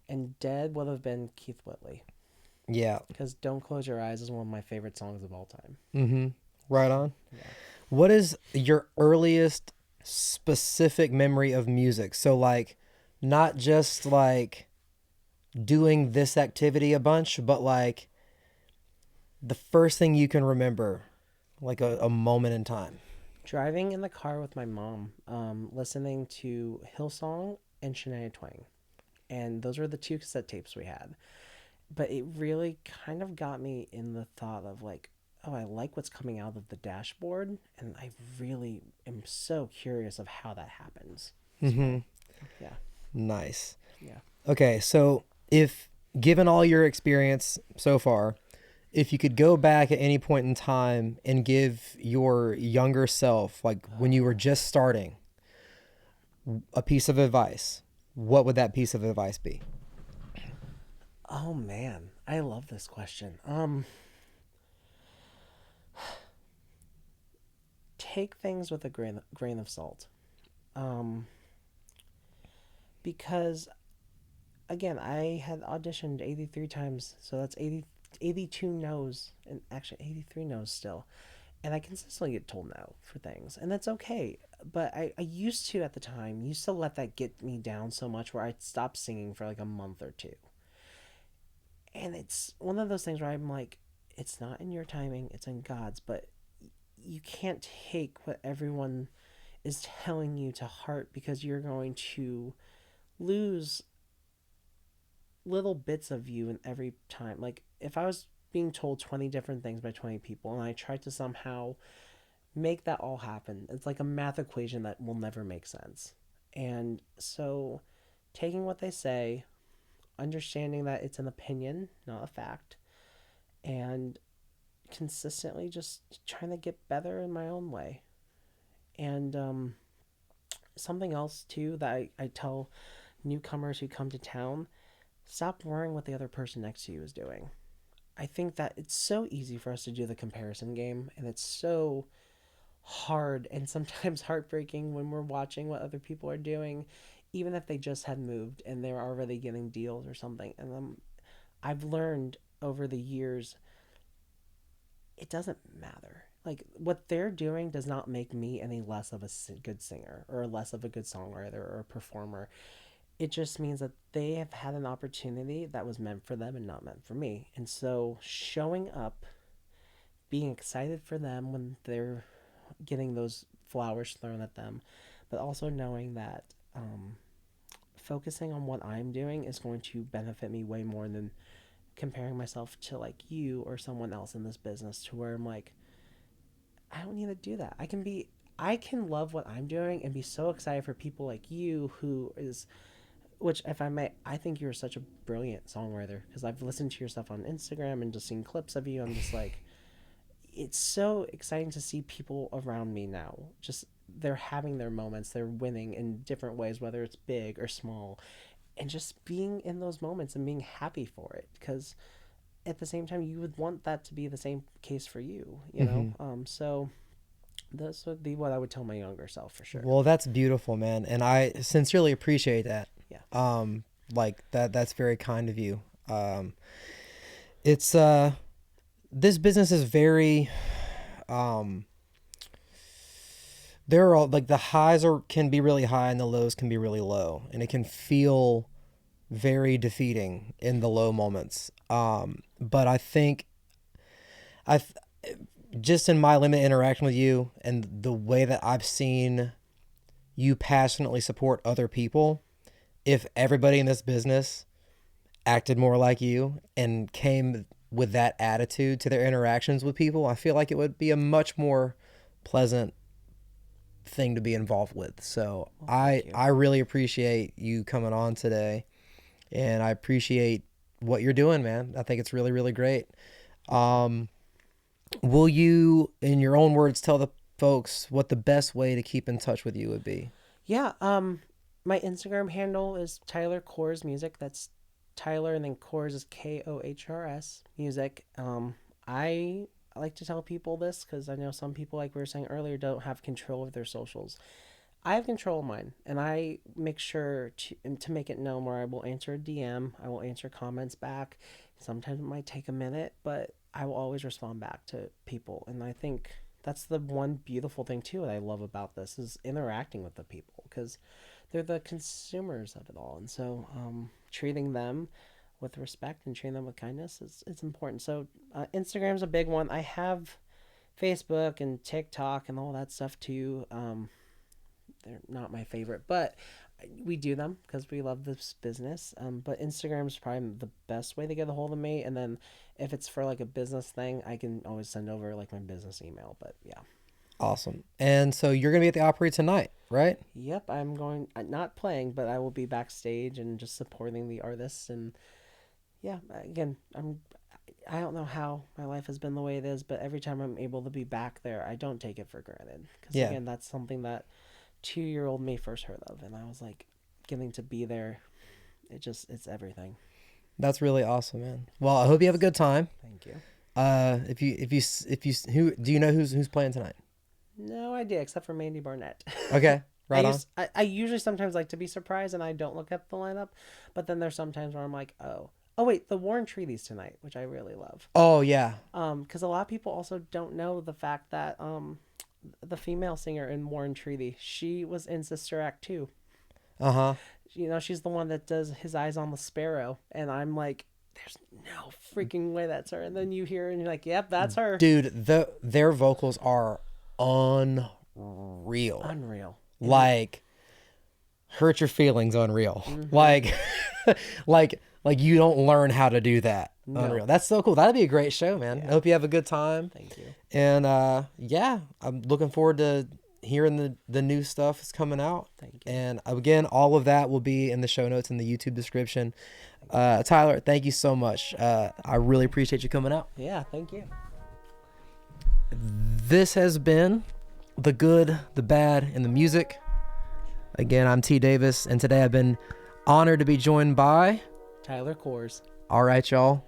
and dead would have been Keith Whitley, Yeah. because Don't Close Your Eyes is one of my favorite songs of all time. Right on. Yeah. What is your earliest specific memory of music? So like not just like doing this activity a bunch, but like the first thing you can remember, like a moment in time. Driving in the car with my mom, listening to Hillsong and Shania Twain. And those were the two cassette tapes we had. But it really kind of got me in the thought of like, oh, I like what's coming out of the dashboard, and I really am so curious of how that happens. Mm-hmm. So, yeah. Nice. Yeah. Okay, so if given all your experience so far, if you could go back at any point in time and give your younger self, like when you were just starting, a piece of advice, what would that piece of advice be? Oh man, I love this question. Take things with a grain of salt. Um, because again, I had auditioned 83 times, so that's 82 no's, and actually 83 no's still. And I consistently get told no for things, and that's okay. But I used to, at the time, used to let that get me down so much where I'd stop singing for like a month or two. And it's one of those things where I'm like, it's not in your timing, it's in God's, but you can't take what everyone is telling you to heart, because you're going to lose little bits of you in every time. Like if I was being told 20 different things by 20 people and I tried to somehow make that all happen, it's like a math equation that will never make sense. And so taking what they say, understanding that it's an opinion, not a fact, and consistently just trying to get better in my own way. And something else too that I tell newcomers who come to town: stop worrying what the other person next to you is doing. I think that it's so easy for us to do the comparison game, and it's so hard and sometimes heartbreaking when we're watching what other people are doing, even if they just had moved and they're already getting deals or something. And I've learned over the years, it doesn't matter. Like what they're doing does not make me any less of a good singer or less of a good songwriter or a performer. It just means that they have had an opportunity that was meant for them and not meant for me. And so showing up, being excited for them when they're getting those flowers thrown at them, but also knowing that focusing on what I'm doing is going to benefit me way more than comparing myself to like you or someone else in this business, to where I'm like, I don't need to do that. I can love what I'm doing and be so excited for people like you, who is, which, if I may, I think you're such a brilliant songwriter, because I've listened to your stuff on Instagram and just seen clips of you. I'm just like, it's so exciting to see people around me now. Just they're having their moments, they're winning in different ways, whether it's big or small, and just being in those moments and being happy for it. Because at the same time, you would want that to be the same case for you, you know? Mm-hmm. So this would be what I would tell my younger self for sure. Well, that's beautiful, man, and I sincerely appreciate that. Yeah. Like that's very kind of you. It's this business is very there are like the highs are can be really high and the lows can be really low, and it can feel very defeating in the low moments. But I think I just in my limited interaction with you and the way that I've seen you passionately support other people, if everybody in this business acted more like you and came with that attitude to their interactions with people, I feel like it would be a much more pleasant thing to be involved with. So Well, I really appreciate you coming on today, and I appreciate what you're doing, man. I think it's really, really great. Um, will you, in your own words, tell the folks what the best way to keep in touch with you would be? Yeah. My Instagram handle is Tyler Kohrs Music. That's Tyler, and then Kohrs is Kohrs Music. I like to tell people this because I know some people, like we were saying earlier, don't have control of their socials. I have control of mine, and I make sure to make it known where I will answer a DM. I will answer comments back. Sometimes it might take a minute, but I will always respond back to people. And I think that's the one beautiful thing too that I love about this, is interacting with the people, because they're the consumers of it all. And so treating them with respect and treating them with kindness is it's important. So Instagram's a big one. I have Facebook and TikTok and all that stuff too. They're not my favorite, but we do them because we love this business. But Instagram is probably the best way to get a hold of me. And then if it's for like a business thing, I can always send over like my business email. But yeah. Awesome. And so you're going to be at the Opry tonight, right? Yep, I'm going, not playing, but I will be backstage and just supporting the artists. And yeah, again, I don't know how my life has been the way it is, but every time I'm able to be back there, I don't take it for granted. Because again, that's something that 2-year-old me first heard of, and I was like, getting to be there, it's everything. That's really awesome, man. Well, I hope you have a good time. Thank you. If you who do you know who's playing tonight? No idea, except for Mandy Barnett. Okay, right on. I usually sometimes like to be surprised, and I don't look at the lineup, but then there's sometimes where I'm like, oh wait, the War and Treaties tonight, which I really love. Oh yeah. Because a lot of people also don't know the fact that the female singer in War and Treaty, she was in Sister Act 2. You know, she's the one that does His Eyes on the Sparrow, and I'm like, there's no freaking way that's her. And then you hear and you're like, yep, that's her. Dude, their vocals are unreal. Like, hurt your feelings, unreal. Like you don't learn how to do that. No. Unreal. That's so cool. That'd be a great show, man. Yeah. I hope you have a good time. Thank you. And yeah, I'm looking forward to hearing the new stuff is coming out. Thank you. And again, all of that will be in the show notes in the YouTube description. Tyler, thank you so much. I really appreciate you coming out. Yeah, thank you. This has been The Good, the Bad, and the Music. Again, I'm T. Davis, and today I've been honored to be joined by Tyler Kohrs. All right, y'all.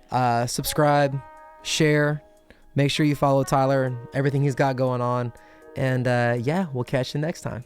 Subscribe, share, make sure you follow Tyler and everything he's got going on. And yeah, we'll catch you next time.